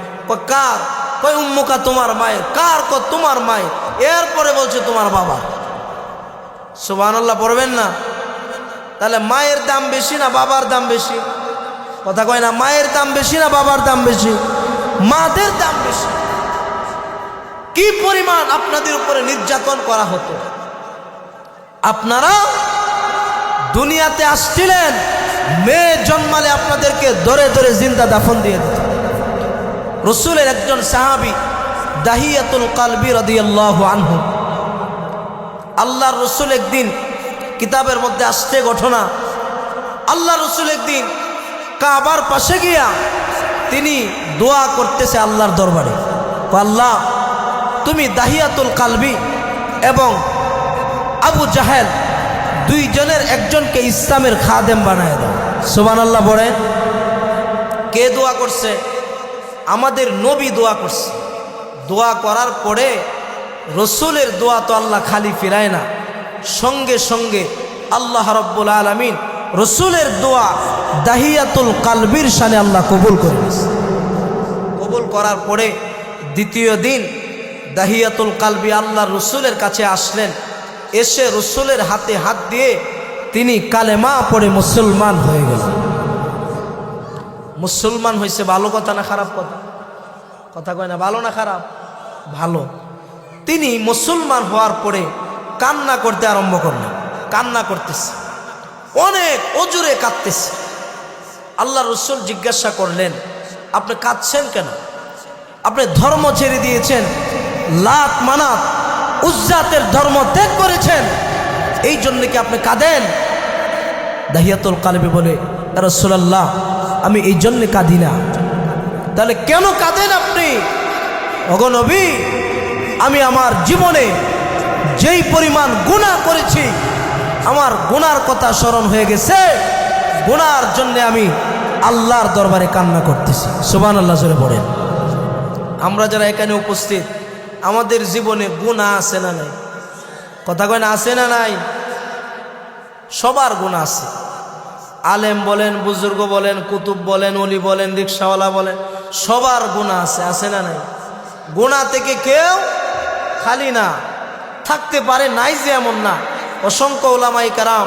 কার? কই উম্মুকা, তোমার মায়ের। কার? তোমার মায়ের। এরপরে বলছে তোমার বাবা। সুবহানাল্লাহ পড়বেন না? তাহলে মায়ের দাম বেশি না বাবার দাম বেশি? কথা কয় না, মায়ের দাম বেশি না বাবার দাম বেশি? মাদের দাম বেশি। কি পরিমাণ আপনাদের উপরে নির্যাতন করা হতো। আপনারা দুনিয়াতে আসছিলেন, মেয়ে জন্মালে আপনাদেরকে ধরে ধরে জিন্দা দাফন দিয়ে দিত। রসুলের একজন সাহাবী দাহিয়াতুল কালবি রাদিয়াল্লাহু আনহু, আল্লাহর রসুল একদিন, কিতাবের মধ্যে আসছে ঘটনা, আল্লাহ রসুল একদিন কাবার পাশে গিয়া তিনি দোয়া করতেছে আল্লাহর দরবারে, আল্লাহ তুমি দাহিয়াতুল কালবি এবং আবু জাহেল দুইজনের একজনকে ইসলামের খাদেম বানায় দাও। সুবহানাল্লাহ বলেন। কে দোয়া করছে? আমাদের নবী দোয়া করছে। দোয়া করার পরে রসুলের দোয়া তো আল্লাহ খালি ফিরায় না, সঙ্গে সঙ্গে আল্লাহ রাব্বুল আলামিন রসুলের দোয়া দাহিয়াতুল কালবির শানে আল্লাহ কবুল করে নিয়েছে। কবুল করার পরে দ্বিতীয় দিন দাহিয়াতুল কালবি আল্লাহ রসুলের কাছে আসলেন। এসে রসুলের হাতে হাত দিয়ে তিনি কালেমা পড়ে মুসলমান হয়ে গেলেন। মুসলমান হয়েছে ভালো কথা না খারাপ কথা? কথা কয় না, ভালো না খারাপ? ভালো। তিনি মুসলমান হওয়ার পরে কান্না করতে আরম্ভ করলেন। কান্না করতেছে, অনেক অজুরে কাঁদতেছে। আল্লাহ রসুল জিজ্ঞাসা করলেন, আপনি কাঁদছেন কেন? আপনি ধর্ম ছেড়ে দিয়েছেন, লাত মানাত উজ্জাতের ধর্ম ত্যাগ করেছেন, এই জন্য কি আপনি কাঁদেন? দাহিয়াতুল কালবি বলে, ইয়া রাসূলুল্লাহ আমি এই জন্য কাঁদি না। তাহলে কেন কাঁদেন আপনি? ওগো নবী, আমি আমার জীবনে যেই পরিমাণ গুনাহ করেছি, আমার গুনার কথা স্মরণ হয়ে গেছে, গুনার জন্য আমি আল্লাহর দরবারে কান্না করতেছি। সুবহানাল্লাহ জোরে পড়েন। আমরা যারা এখানে উপস্থিত, আমাদের জীবনে গুনাহ আছে না নাই? কথা কয় না, আছে না নাই? সবার গুনাহ আছে। আলেম বলেন, বুজুর্গ বলেন, কুতুব বলেন, ওলি বলেন, রিকশাওয়ালা বলেন, সবার গুনাহ আছে। আছে না নাই? গুনাহ থেকে কেউ খালি না, থাকতে পারে নাই যে এমন না। অসংখ্য উলামায়ে কেরাম,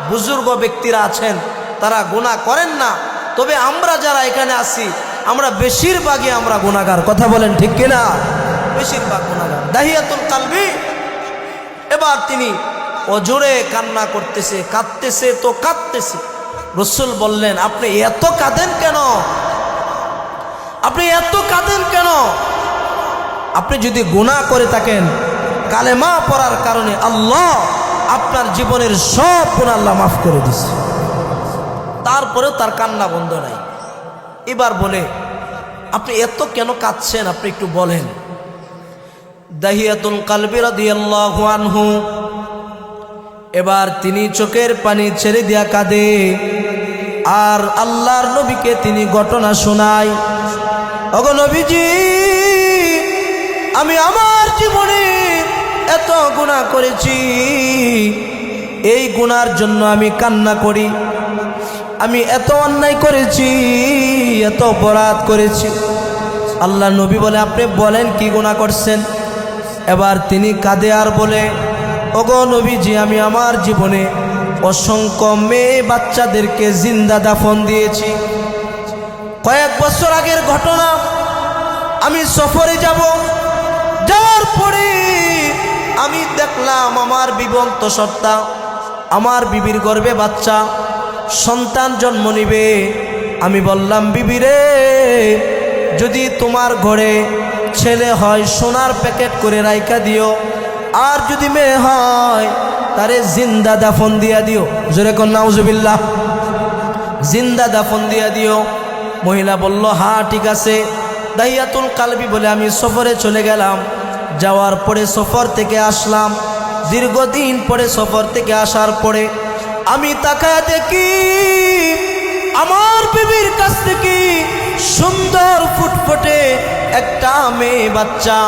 বুজুর্গ ব্যক্তিরা আছেন, তারা গুনাহ করেন না। তবে আমরা যারা এখানে আছি, আমরা বেশিরভাগই আমরা গুনাহগার। কথা বলেন ঠিক কিনা? বেশিরভাগ গুনাহগার। দাহিয়াতুল কালবি এবার তিনি অজোরে কান্না করতেছে, কাঁদতেছে তো কাঁদতেছে। রসুল বললেন, আপনি এত কাঁদেন কেন? আপনি এত কাঁদেন কেন? আপনি যদি গুনাহ করে থাকেন, কালেমা পড়ার কারণে আল্লাহ আপনার জীবনের সব গুনাহ আল্লাহ মাফ করে দিছে। তারপরেও তার কান্না বন্ধ নাই। এবার বলে, আপনি এত কেন কাঁদছেন? আপনি একটু বলেন। দাহিয়াতুল কালবি রাদিয়াল্লাহু আনহু এবার তিনি চোখের পানি ছেড়ে দিয়া কাঁদে আর আল্লাহর নবীকে তিনি ঘটনা শোনায়। ওগো নবীজি, আমি আমার জীবনে এত গুনাহ করেছি, এই গুনার জন্য আমি কান্না করি। আমি এত অন্যায় করেছি, এত অপরাধ করেছি। আল্লাহ নবী বলে, আপনি বলেন কি গুনাহ করছেন? এবার তিনি কাঁদে আর বলে, ওগো নবীজি, আমি আমার জীবনে অসংখ্য মেয়ে বাচ্চাদেরকে জিন্দা দাফন দিয়েছি। কয়েক বছর আগের ঘটনা, আমি সফরে যাব, যাওয়ার পরে আমি দেখলাম আমার বিবি অন্তঃসত্ত্বা, আমার বিবির গর্ভে বাচ্চা সন্তান জন্ম নিবে। আমি বললাম, বিবি রে, যদি তোমার ঘরে ছেলে হয় সোনার প্যাকেট করে রাইখা দিও, আর যদি মেয়ে হয় তারে জিন্দা দাফন দিয়া দিও। জোরে কর নাউজুবিল্লাহ। জিন্দা দাফন দিয়া দিও। মহিলা বলল, হ্যাঁ ঠিক আছে। দাহিয়াতুল কালবি বলে, আমি সফরে চলে গেলাম। যাওয়ার পরে সফর থেকে আসলাম। দীর্ঘদিন পরে সফর থেকে আসার পরে আমি তাকায় দেখি আমার বিবির কাছ থেকে সুন্দর ফুটফুটে একটা মেয়ে বাচ্চা।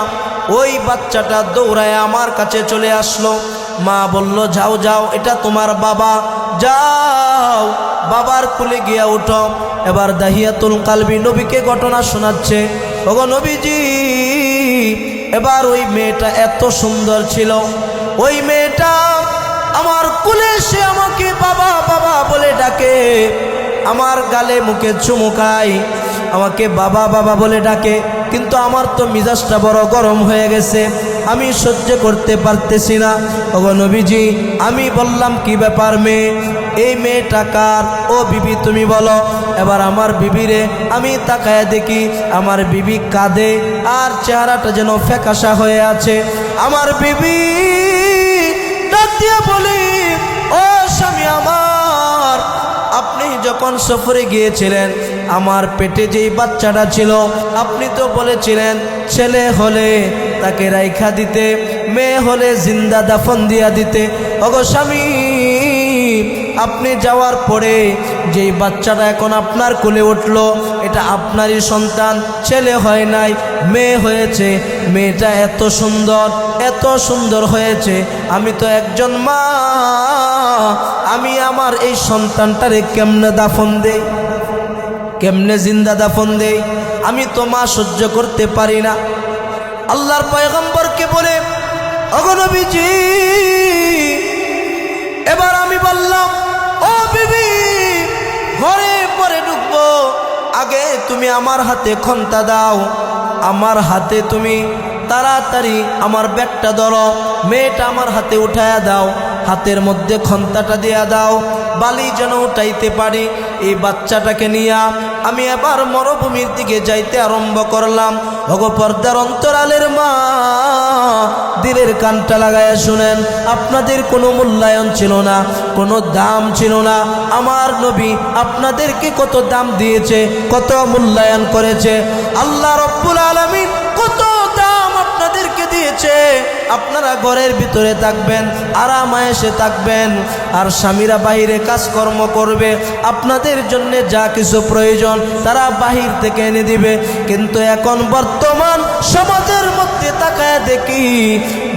ওই বাচ্চাটা দৌড়ায় আমার কাছে চলে আসলো। মা বলল, যাও যাও, এটা তোমার বাবা, যাও বাবার কোলে গিয়া উঠো। এবার দাহিয়াতুল কালবি নবীকে ঘটনা শোনাচ্ছে। ওগো নবীজি, এবার ওই মেয়েটা এত সুন্দর ছিল, ওই মেয়েটা আমার কোলে এসে আমাকে বাবা বাবা বলে ডাকে, আমার গালে মুখে চুমুকায়, আমাকে বাবা বাবা বলে ডাকে। কিন্তু আমার তো মিজাজটা বড় গরম হয়ে গেছে, আমি সহ্য করতে পারতেছি না। ওগো নবীজি, আমি বললাম, কি ব্যাপার মেয়ে, এই মেয়েটা কার? ও বিবি তুমি বলো। এবার আমার বিবিরে আমি তাকায় দেখি আমার বিবি কাঁদে আর চেহারাটা যেন ফ্যাকাশা হয়ে আছে। আমার বিবি ডাক দিয়ে বলি, ও স্বামী আমার, আপনি যখন সফরে গিয়েছিলেন আমার পেটে যেই বাচ্চাটা ছিল, আপনি তো বলেছিলেন ছেলে হলে তাকে রাইখা দিতে, মেয়ে হলে জিন্দা দাফন দিয়া দিতে। ওগো স্বামী, আপনি যাওয়ার পরে যেই বাচ্চাটা এখন আপনার কোলে উঠলো, এটা আপনারই সন্তান, ছেলে হয় নাই, মেয়ে হয়েছে। মেয়েটা এত সুন্দর, এত সুন্দর হয়েছে। আমি তো একজন মা, আমি আমার এই সন্তানটারে কেমনে দাফন দেই, কেমনে জিন্দা দাফন দেই? আমি তো মা সহ্য করতে পারি না। আল্লাহর পয়গম্বরকে বলে, ওগো নবীজি, এবার আমি বললাম, ও বিবি, ঘরে পরে ঢুকবো, আগে তুমি আমার হাতে খন্তা দাও, আমার হাতে তুমি তাড়াতাড়ি আমার ব্যাগটা ধরো, মেয়েটা আমার হাতে উঠায়া দাও, হাতের মধ্যে খন্তাটা দিয়া দাও, বালি যেন উঠাইতে পারি। এই বাচ্চাটাকে নিয়ে আমি এবার মরুভূমির দিকে যাইতে আরম্ভ করলাম। ওগো পর্দার অন্তরালের মা, দিলের কানটা লাগায়া শুনেন, আপনাদের কোনো মূল্যায়ন ছিল না, কোনো দাম ছিল না। আমার নবী আপনাদেরকে কত দাম দিয়েছে, কত মূল্যায়ন করেছে। আল্লাহ রব্বুল আলামিন কত দাম আপনাদেরকে দিয়েছে। আপনারা ঘরের ভিতরে থাকবেন, আরামায়েশে থাকবেন, আর স্বামীরা বাহিরে কাজকর্ম করবে, আপনাদের জন্য যা কিছু প্রয়োজন তারা বাহির থেকে এনে দিবে। কিন্তু এখন বর্তমান সমাজের মধ্যে তাকায় দেখি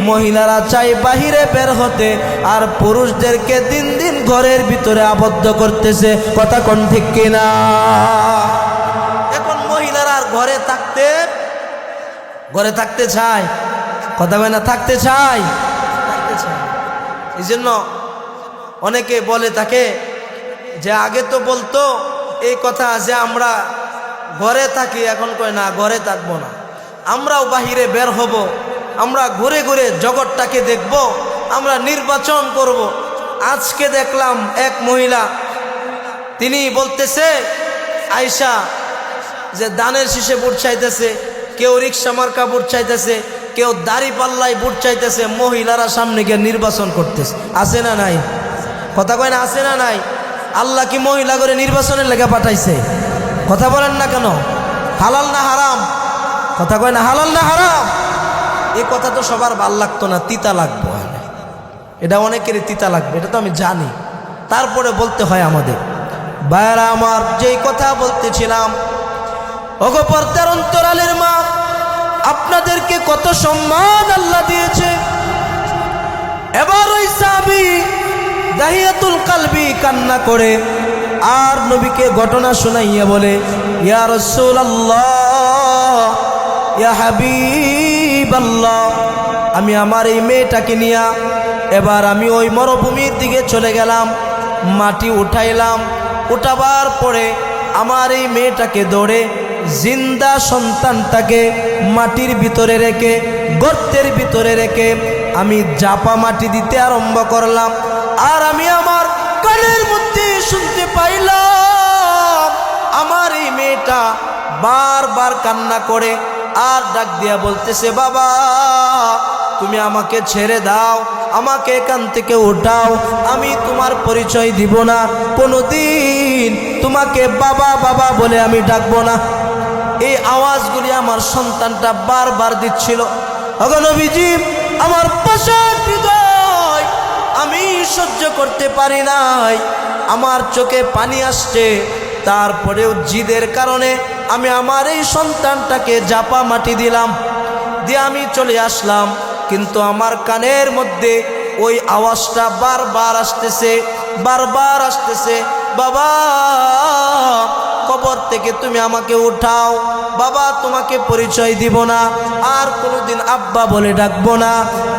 মহিলারা চাই বাহিরে বের হতে, আর পুরুষদেরকে দিন দিন ঘরের ভিতরে আবদ্ধ করতেছে। কথা কোন ঠিক কিনা? এখন মহিলারা আর ঘরে থাকতে চায়, কথা বলে না, থাকতে চায়। এই জন্য অনেকে বলে থাকে যে আগে তো বলতো এই কথা যে আমরা ঘরে থাকি, এখন কয় না ঘরে থাকবো না, আমরাও বাহিরে বের হব, আমরা ঘুরে ঘুরে জগৎটাকে দেখব, আমরা নির্বাচন করব। আজকে দেখলাম এক মহিলা, তিনি বলতেছে আয়শা, যে দানের শীষে ভোট চাইতেছে, কেউ রিক্সা মার্কা ভোট চাইতেছে, কেউ দাড়ি পাল্লাই ভোট চাইতেছে, মহিলারা সামনে গিয়ে নির্বাচন করতেছে। আছে না নাই? কথা কয় না, আছে না নাই? আল্লাহ কি মহিলা করে নির্বাচনের লেগে পাঠাইছে? কথা বলেন না কেন? হালাল না হারাম? কথা কয় না, হালাল না হারাম? এই কথা তো সবার ভাল লাগতো না, তিতা লাগবো, এটা অনেকেরই তিতা লাগবে, এটা তো আমি জানি, তারপরে বলতে হয় আমাদের। ভাইরা আমার, যেই কথা বলতেছিলাম, ওগো পর্দার অন্তরালের মা, আপনাদেরকে কত সম্মান আল্লাহ দিয়েছে। এবার ওই সাহাবী দাহিয়াতুল কালবি কান্না করে আর নবীকে ঘটনা শুনাইয়া বলে, ইয়া রাসূলুল্লাহ, ইয়া হাবিবাল্লাহ, আমি আমার এই মেয়েটাকে নিয়ে এবার আমি ওই মরুভূমির দিকে চলে গেলাম, মাটি উঠাইলাম, উঠাবার পরে আমার এই মেয়েটাকে ধরে জিন্দা সন্তানটাকে মাটির ভিতরে রেখে, গর্তের ভিতরে রেখে আমি জাপা মাটি দিতে আরম্ভ করলাম। আর আমি আমার কানের মধ্যে শুনতে পাইলাম আমার এই মেয়েটা বারবার কান্না করে আর ডাক দিয়া বলতেছে, বাবা তুমি আমাকে ছেড়ে দাও, আমাকে এখান থেকে উঠাও, আমি তোমার পরিচয় দিব না, কোনোদিন তোমাকে বাবা বাবা বলে আমি ডাকবো না। এই আওয়াজগুলি আমার সন্তানটা বারবার দিচ্ছিল। ওগো নবীজি, আমার পাশার হৃদয় আমি সহ্য করতে পারি নাই, আমার চোখে পানি আসছে, তারপরেও জিদের কারণে আমি আমার এই সন্তানটাকে জাপা মাটি দিলাম, দিয়ে আমি চলে আসলাম। কিন্তু আমার কানের মধ্যে ওই আওয়াজটা বারবার আসতেছে, বারবার আসতেছে, বাবা কবর থেকে তুমি আমাকে উঠাও, বাবা তোমাকে পরিচয় দিব না, আর কোনোদিন আব্বা বলে ডাকবো না।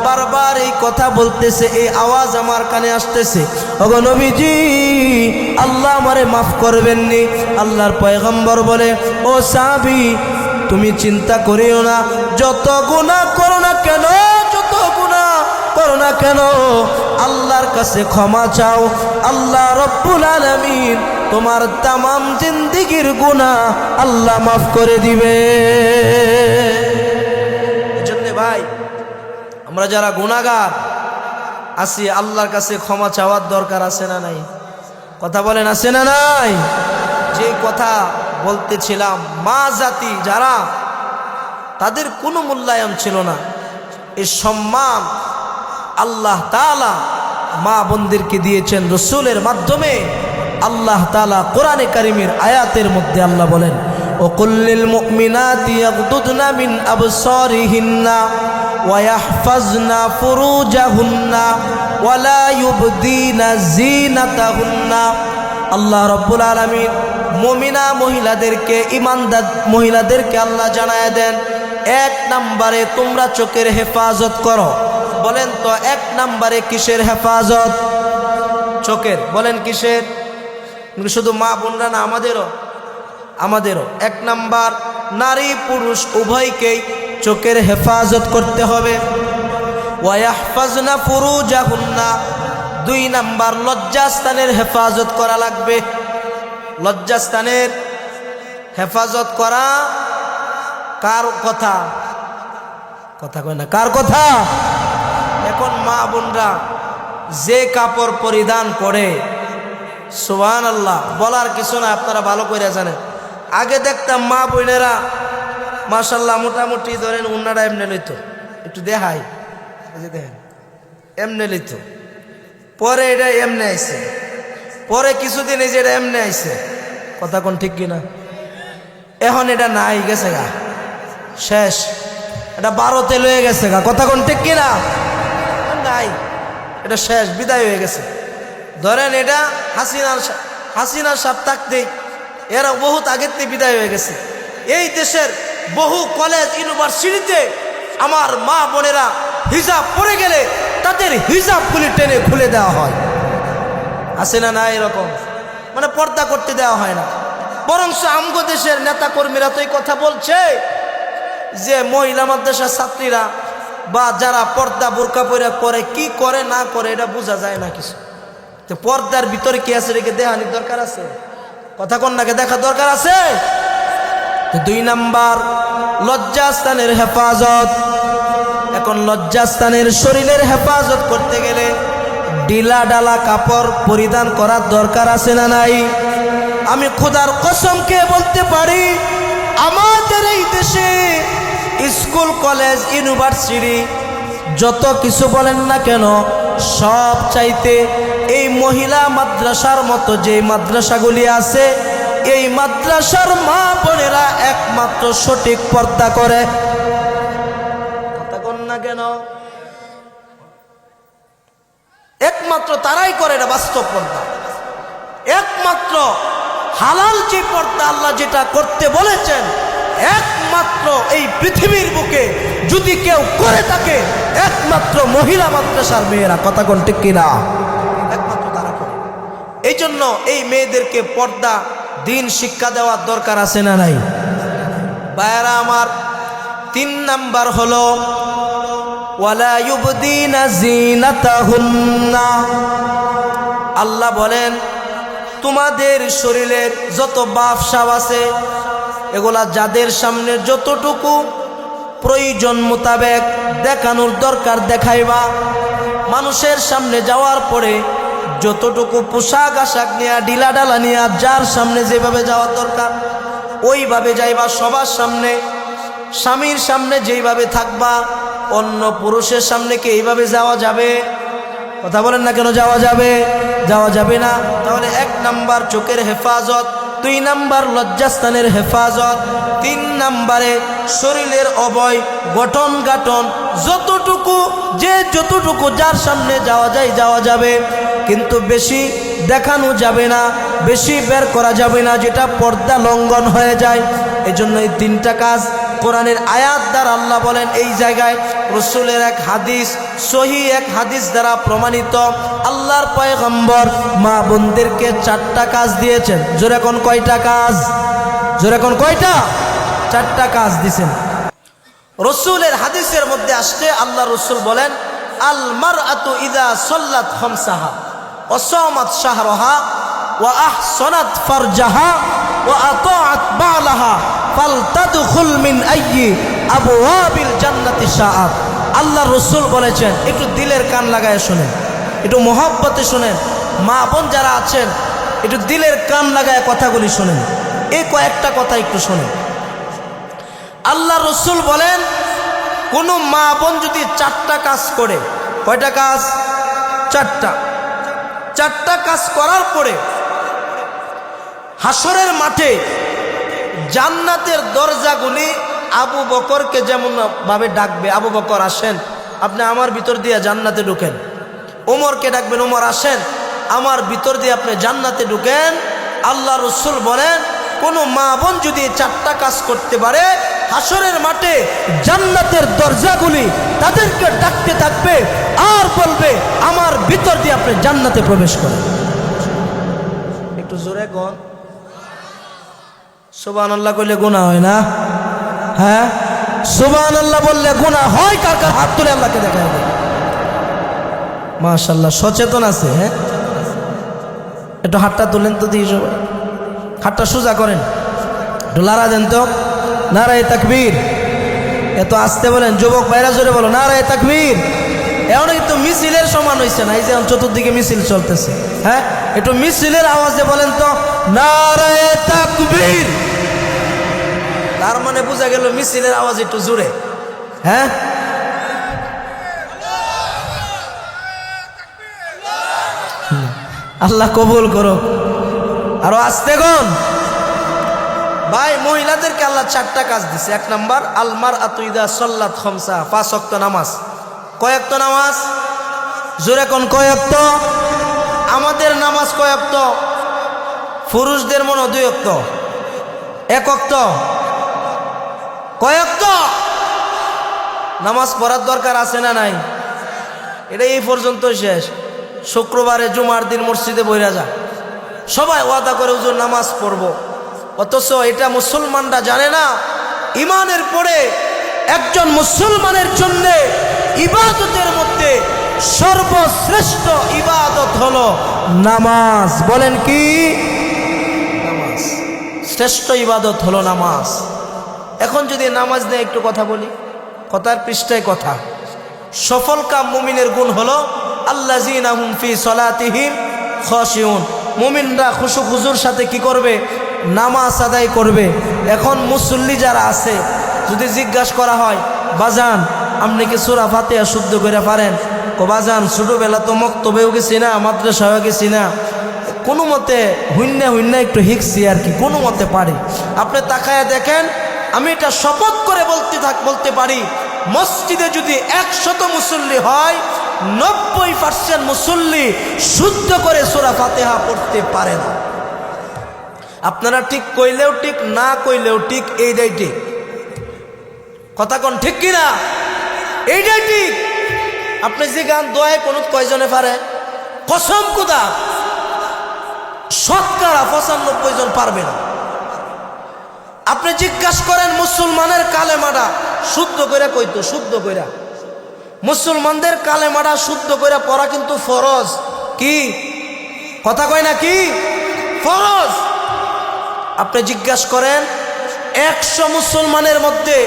বারবার এই কথা বলতেছে, এই আওয়াজ আমার কানে আসতেছে। ওগো নবীজি, আল্লাহ আমারে মাফ করবেননি। আল্লাহর পয়গম্বর বলে, ও সাহাবী, তুমি চিন্তা করিও না, যত গুনাহ করো না কেন, যত গুনাহ করো না কেন, আল্লাহর কাছে ক্ষমা চাও, আল্লাহ রব্বুল আলামিন তোমার তামাম জিন্দেগির গুনাহ আল্লাহ মাফ করে দিবে। এজন্য ভাই, আমরা যারা গুনাহগার আছি, আল্লাহর কাছে ক্ষমা চাওয়ার দরকার আছে না নাই? কথা বলেন, আছে না নাই? যে কথা বলতেছিলাম, মা জাতি যারা, তাদের কোনো মূল্যায়ন ছিল না। এই সম্মান আল্লাহ তাআলা মা বোনদেরকে দিয়েছেন রসুলের মাধ্যমে। আল্লাহ তাআলা কোরআনে কারিমের আয়াতের মধ্যে আল্লাহ বলেন, ও কুল্লিল মুমিনাতি ইয়াগদুদনা মিন আবসারিহিন্না ওয়া ইয়াহফাজনা ফুরুজাহুন্না ওয়া লা ইউবদিনা যিনাতাহুন্না। আল্লাহ রাব্বুল আলামিন মুমিনা মহিলাদেরকে, ঈমানদার মহিলাদেরকে আল্লাহ জানায় দেন, এক নম্বরে তোমরা চোখের হেফাজত করো। বলেন তো, এক নম্বরে কিসের হেফাজত? চোখের। বলেন কিসের? শুধু মা বোনরা না, আমাদেরও এক নাম্বার, নারী পুরুষ উভয়কেই চোখের হেফাজত করতে হবে। ওয়া ইয়াহফাজনা ফুরুজাহুন্না, দুই নাম্বার লজ্জাস্থানের হেফাজত করা লাগবে। লজ্জাস্থানের হেফাজত করা কার কথা? কথা কয় না, কার কথা? এখন মা বোনরা যে কাপড় পরিধান করে, সুবহানাল্লাহ, বলার কিছু না, আপনারা ভালো করে জানেন। আগে দেখতাম মা বোনেরা মাশাআল্লাহ মোটামুটি ধরেন উন্নাটা এমনি লইতো, একটু দেখাই, এই যে দেখেন এমনি লইতো, পরে এটা এমনি আইছে, পরে কিছুদিন এই যে এটা এমনি আইছে। কথা কোন ঠিক কিনা? এখন এটা নাই, গেছে গা, শেষ, এটা 12তে লয়ে গেছে গা। কথা কোন ঠিক কিনা? নাই, এটা শেষ, বিদায় হয়ে গেছে। ধরেন এটা হাসিনার সাথ থাকতেই এরা বহুত আগের থেকে বিদায় হয়ে গেছে। এই দেশের বহু কলেজ ইউনিভার্সিটিতে আমার মা বোনেরা হিজাব পরে গেলে তাদের হিজাবগুলি টেনে খুলে দেওয়া হয়। আছে না না? এরকম মানে পর্দা করতে দেওয়া হয় না। বরঞ্চ আমগো দেশের নেতা কর্মীরা তো এই কথা বলছে যে মহিলা মাদ্রাসার ছাত্রীরা বা যারা পর্দা বোরকা পরে করে, কি করে না করে এটা বোঝা যায় না কিছু। তো পর্দার ভিতরে কি আছে রেখে দেখানির দরকার আছে? কথা কন্যাকে দেখার দরকার আছে। তো 2 নাম্বার লজ্জাস্থানের হেফাজত। এখন লজ্জাস্থানের শরীরের হেফাজত করতে গেলে ঢিলা ডালা কাপড় পরিধান করার দরকার আছে না নাই? আমি খোদার কসম খেয়ে বলতে পারি, আমাদের এই দেশে স্কুল কলেজ ইউনিভার্সিটি যত কিছু বলেন না কেন, সব চাইতে এই মহিলা মাদ্রাসার মতো যে মাদ্রাসাগুলি আছে, এই মাদ্রাসার মা বোনেরা একমাত্র সঠিক পর্দা করে। কথা বল না কেন? একমাত্র তারাই করে, এটা বাস্তব পর্দা। একমাত্র হালাল যে পর্দা আল্লাহ যেটা করতে বলেছেন, একমাত্র এই পৃথিবীর বুকে যদি কেউ করে থাকে, একমাত্র মহিলা মাদ্রাসার মেয়েরা। কথা কোন ঠিক কিনা? একমাত্র তারা করে। এই জন্য এই মেয়েদেরকে পর্দা দিন শিক্ষা দেওয়ার দরকার আছে না নাই? ভাইয়েরা আমার, 3 নাম্বার হলো ওয়ালা ইউবদিনা যিনাতাহুন্না। আল্লাহ বলেন তোমাদের শরীরের যত বাফসাব আছে, এগুলা যাদের সামনে যতটুকু প্রয়োজন মোতাবেক দেখানোর দরকার দেখাইবা। মানুষের সামনে যাওয়ার পরে যতটুকু পোশাক আশাক নিয়ে, ঢিলা ডালা নিয়ে, যার সামনে যেভাবে যাওয়ার দরকার ওইভাবে যাইবা। সবার সামনে, স্বামীর সামনে যেইভাবে থাকবা, অন্য পুরুষের সামনে কি এইভাবে যাওয়া যাবে? কথা বলেন না কেন? যাওয়া যাবে? যাওয়া যাবে না। তাহলে 1 নাম্বার চোখের হেফাজত, 2 নাম্বার লজ্জাস্থানের হেফাজত, 3 নাম্বারে শরীরের অবয় গঠন গাঠন যতটুকু, যে যতটুকু যার সামনে যাওয়া যায় যাওয়া যাবে, কিন্তু বেশি দেখানো যাবে না, বেশি বের করা যাবে না, যেটা পর্দা লঙ্ঘন হয়ে যায়। এজন্য এই 3টা কাজ কোরআনের আয়াত দ্বারা আল্লাহ বলেন। এই জায়গায় রাসূলের এক হাদিস, সহিহ এক হাদিস দ্বারা প্রমাণিত, আল্লাহর পয়গম্বর মা বোনদেরকে 4টা কাজ দিয়েছেন। জোরে কোন কয়টা কাজ? জোরে কোন কয়টা? 4টা কাজ দিয়েছেন। রাসূলের হাদিসের মধ্যে আসছে, আল্লাহ রাসূল বলেন আল মারআতু ইযা সাল্লাত খামসাহা ওয়া সামাত শাহরাহা ওয়া আহসানাত ফারজাহা ওয়া আতাআত বালাহা ফালতাদখুল মিন আইয়ি আবওয়াবিল জান্নাতি শাআত। আল্লাহ রাসূল বলেছেন, একটু দিলের কান লাগায় শুনেন, একটু মহব্বতে শুনেন। মা বোন যারা আছেন, একটু দিলের কান লাগায় কথাগুলি শুনেন। এই কয়েকটা কথা একটু শুনেন। আল্লাহ রাসূল বলেন, কোনো মা বোন যদি 4টা কাজ করে, কয়টা কাজ? 4টা। 4টা কাজ করার পরে হাসরের মাঠে জান্নাতের দরজাগুলি আবু বকরকে যেমন ভাবে ডাকবে, আবু বকর আসেন, আপনি আমার ভিতর দিয়ে জান্নাতে ঢুকেন। ওমরকে ডাকবেন, ওমর আসেন, আমার ভিতর দিয়ে আপনি জান্নাতে ঢুকেন। আল্লাহ রাসূল বলেন, কোনো মা বোন যদি 4টা কাজ করতে পারে, হাসরের মাঠে জান্নাতের দরজাগুলি তাদেরকে ডাকতে থাকবে আর বলবে, আমার ভিতর দিয়ে আপনি জান্নাতে প্রবেশ করেন। একটু জোরে কোন সুবহানাল্লাহ কইলে গুনাহ হয় না? হ্যাঁ, সুবহানাল্লাহ বললে গুনাহ হয়? কার কার হাত তুলে আল্লাহকে দেখায় দেয়। মাশাআল্লাহ, সচেতন আছে। হ্যাঁ, একটু হাতটা তুলেন তো দিয়ে, সবাই হাতটা সোজা করেন, একটু লাড়া দেন তো। নারায়ে তাকবীর। এত আস্তে বলেন, যুবক ভাইরা জোরে বলো নারায়ে তাকবীর। এখন কিন্তু মিছিলের সমান হয়েছে না, এই যে চতুর্দিকে মিছিল চলতেছে। হ্যাঁ, একটু মিছিলের আওয়াজে বলেন তো নারায়ে তাকবীর। তার মানে বোঝা গেল মিছিলের আওয়াজ একটু জোরে। হ্যাঁ, আল্লাহ কবুল করুক। আরো আস্তে কোন ভাই। মহিলাদেরকে আল্লাহ 4টা কাজ দিছে। 1 নাম্বার আল মারআতু ইযা সাল্লাত খামসা, 5 ওয়াক্ত নামাজ। কয় ওয়াক্ত নামাজ? জোরে কোন কয় ওয়াক্ত? আমাদের নামাজ কয় ওয়াক্ত? পুরুষদের মনে 2 ওয়াক্ত, 1 ওয়াক্ত। কয় ওয়াক্ত নামাজ পড়ার দরকার আছে না নাই? এটা এই পর্যন্ত শেষ। শুক্রবারে জুমার দিন মসজিদে বইরা যা, সবাই ওয়াদা করে হুজুর নামাজ পড়বো, অথচ এটা মুসলমানরা জানে না। ইমানের পরে একজন মুসলমানের জন্য ইবাদতের মধ্যে সর্বশ্রেষ্ঠ ইবাদত হলো নামাজ। বলেন কি? নামাজ শ্রেষ্ঠ ইবাদত হলো নামাজ। এখন যদি নামাজ নিয়ে একটু কথা বলি, কথার পৃষ্ঠায় কথা। সফলকাম মুমিনের গুণ হলো আল্লাযীনা হুম ফি সলাতিহিম খাশিউন। মুমিনরা খুশু খুজুর সাথে কি করবে? নামাজ আদায় করবে। এখন মুসল্লি যারা আছে, যদি জিজ্ঞাসা করা হয় বাজান আপনি কি সূরা ফাতিহা শুদ্ধ করে পারেন, ও বাজান ছোটবেলা তো মক্তবেও গেছি না, মাদ্রাসায়ও গেছি না, কোনো মতে হুন্না একটু হিকছি আর কি, কোনো মতে পারি। আপনি তাকায়া দেখেন, আমি এটা শপথ করে বলতে পারি, মসজিদে যদি 100 মুসল্লি হয় 90% মুসল্লি শুদ্ধ করে সূরা ফাতিহা পড়তে পারে না। আপনারা ঠিক কইলেও ঠিক, না কইলেও ঠিক, এইটাই ঠিক। কথা কোন ঠিক কিনা? এইটাই ঠিক। আপনি যে গান দোয়ায় কোন কয়জনে পারে? কসম খুদা শতকরা 95 জন পারবে না। আপনি জিজ্ঞাসা করেন মুসলমানের কালেমাটা শুদ্ধ করে কইতো, শুদ্ধ কইরা মুসলমানদের কালেমাটা শুদ্ধ করে পড়া কিন্তু ফরজ। কি কথা কয় না? কি ফরজ? আপনি জিজ্ঞাসা করেন 100 মুসলমানের মধ্যে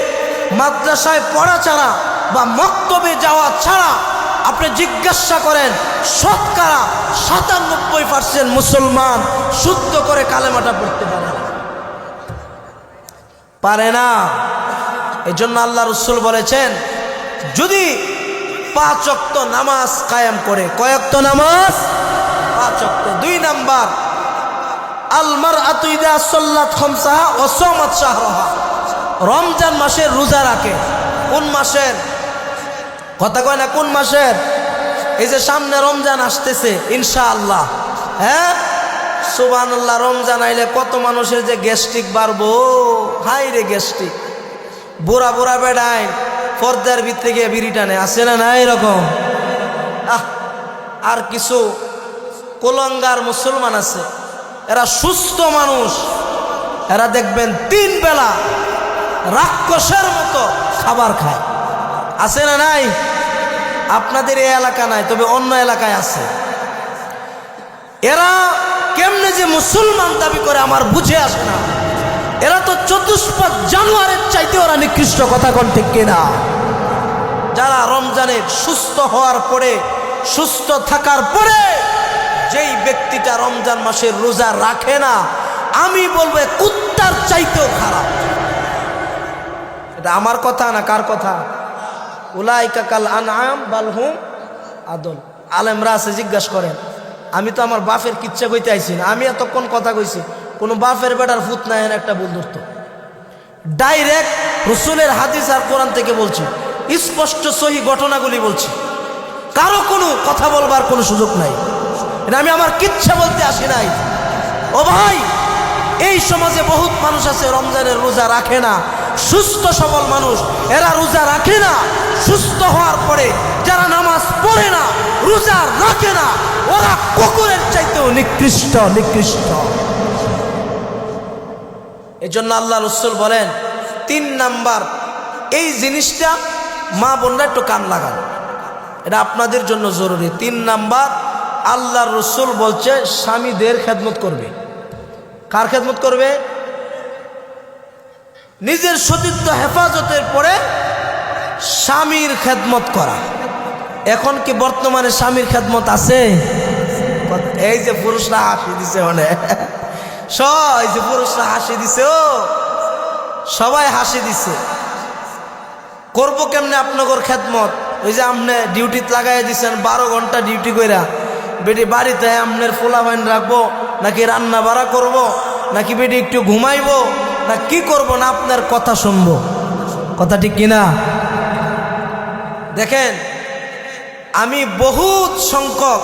মাদ্রাসায় পড়া ছাড়া বা মক্তবে যাওয়া ছাড়া আপনি জিজ্ঞাসা করেন শতকরা 97% মুসলমান শুদ্ধ করে কালেমাটা পড়তে পারে না, পারে না। এই জন্য আল্লাহ রাসূল বলেছেন, যদি 5 ওয়াক্ত নামাজ কায়েম করে, কয় ওয়াক্ত নামাজ? 5 ওয়াক্ত। 2 নাম্বার, আল মারআতু ইযা সাল্লাত খামসাহা ওয়া সামাত শাহরাহা, রমজান মাসের রোজা রাখে। কোন মাসের? কথা কয় না কোন মাসের? এই যে সামনে রমজান আসতেছে ইনশাআল্লাহ, হ্যাঁ সুবহানাল্লাহ। রমজান আইলে কত মানুষের যে গ্যাস্ট্রিক বাড়বো, হাই রে গ্যাস্ট্রিক। বুড়া বুড়া বেড়ায় পর্দার ভিতরে গিয়ে বিড়ি টানে, আসে না? না এরকম। আর কিছু কুলাঙ্গার মুসলমান আছে, এরা সুস্থ মানুষ, এরা দেখবেন 3 বেলা রাক্ষসের মতো খাবার খায়, আছে না? নাই। আপনাদের এই এলাকা নাই, তবে অন্য এলাকায় আছে। এরা কেমনে যে মুসলমান দাবি করে আমার বুঝে আসে না। এরা তো চতুষ্পদ জানোয়ারের চাইতে ওরা নিকৃষ্ট। কথা কোন ঠিক কিনা? যারা রমজানে সুস্থ হওয়ার পরে, সুস্থ থাকার পরে যেই ব্যক্তিটা রমজান মাসের রোজা রাখে না, আমি বলবো কুত্তার চাইতেও খারাপ। এটা আমার কথা না, কার কথা? উলাইকা কাল আনআম বাল হুম আদল। আলেমরা আছে, জিজ্ঞাসা করেন। আমি তো আমার বাপের কিচ্ছা কইতে আইছি না, আমি এতক্ষণ কথা কইছি, কোনো বাপের বেটার ফুত নাই একটা ভুল ধরতো। ডাইরেক্ট রাসূলের হাদিস আর কোরআন থেকে বলছি, স্পষ্ট সহি ঘটনাগুলি বলছি, কারো কোনো কথা বলবার কোনো সুযোগ নাই। এটা আমি আমার কিচ্ছা বলতে আসি নাই। ও ভাই, এই সমাজে বহুত মানুষ আছে রমজানের রোজা রাখে না, সুস্থ সবল মানুষ, এরা রোজা রাখে না। সুস্থ হওয়ার পরে যারা নামাজ পড়ে না, রোজা রাখে না, ওরা কুকুরের চাইতেও নিকৃষ্ট, নিকৃষ্ট। এই জন্য আল্লাহ রাসূল বলেন 3 নাম্বার, এই জিনিসটা মা বোনরা একটু কান লাগান, এটা আপনাদের জন্য জরুরি। 3 নাম্বার, আল্লাহ রাসূল বলছে স্বামীদের খেদমত করবে। কার খেদমত করবে? নিজের সতীত্ব হেফাজতের পরে স্বামীর খেদমত করা। এখন কি বর্তমানে স্বামীর খেদমত আছে? এই যে পুরুষরা হাসি দিছে, মানে এই যে পুরুষরা হাসি দিছে, ও সবাই হাসি দিছে। করব কেমনে আপনাদের খেদমত? ওই যে আপনি ডিউটিতে লাগাই দিচ্ছেন 12 ঘন্টা ডিউটি কইরা, বেটি বাড়িতে আপনার ফোলাফাইন রাখবো, নাকি রান্না বাড়া করব, নাকি বেটি একটু ঘুমাইবো, না কি করব, না আপনার কথা শুনবো? কথা ঠিক কিনা? দেখেন, আমি বহুত সংখ্যক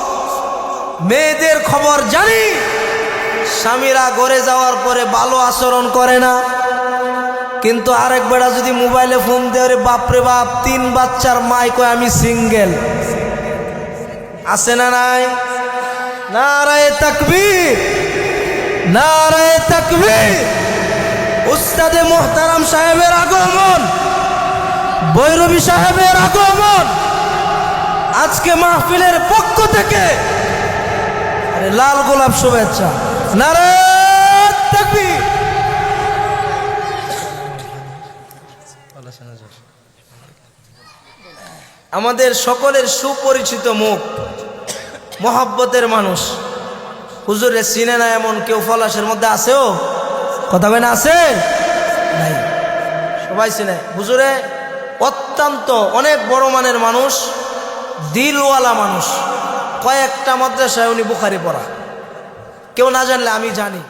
মেয়েদের খবর জানি, স্বামীরা ঘরে যাওয়ার পরে ভালো আচরণ করে না, কিন্তু আরেক বেড়া যদি মোবাইলে ফোন দেয়, বাপরে বাপ 3 বাচ্চার মাই কয় আমি সিঙ্গেল। আছে না নাই? নারায়ে তাকবীর, নারায়ে তাকবীর। উস্তাদে মুহতারাম সাহেবের আগমন, বৈরবী সাহেবের আগমন, আজকে মাহফিলের পক্ষ থেকে আরে লাল গোলাপ শুভেচ্ছা। নারায়ে তাকবীর। আমাদের সকলের সুপরিচিত মুখ, মহব্বতের মানুষ, হুজুরে চিনে না এমন কেউ পলাশের মধ্যে আছেও? কথা বলে না? আছে নাই? পাইছি না হুজুরে অত্যন্ত অনেক বড় মানের মানুষ, দিলওয়ালা মানুষ। কয়েকটা মাদ্রাসায় উনি বুখারি পড়া, কেউ না জানলে আমি জানি।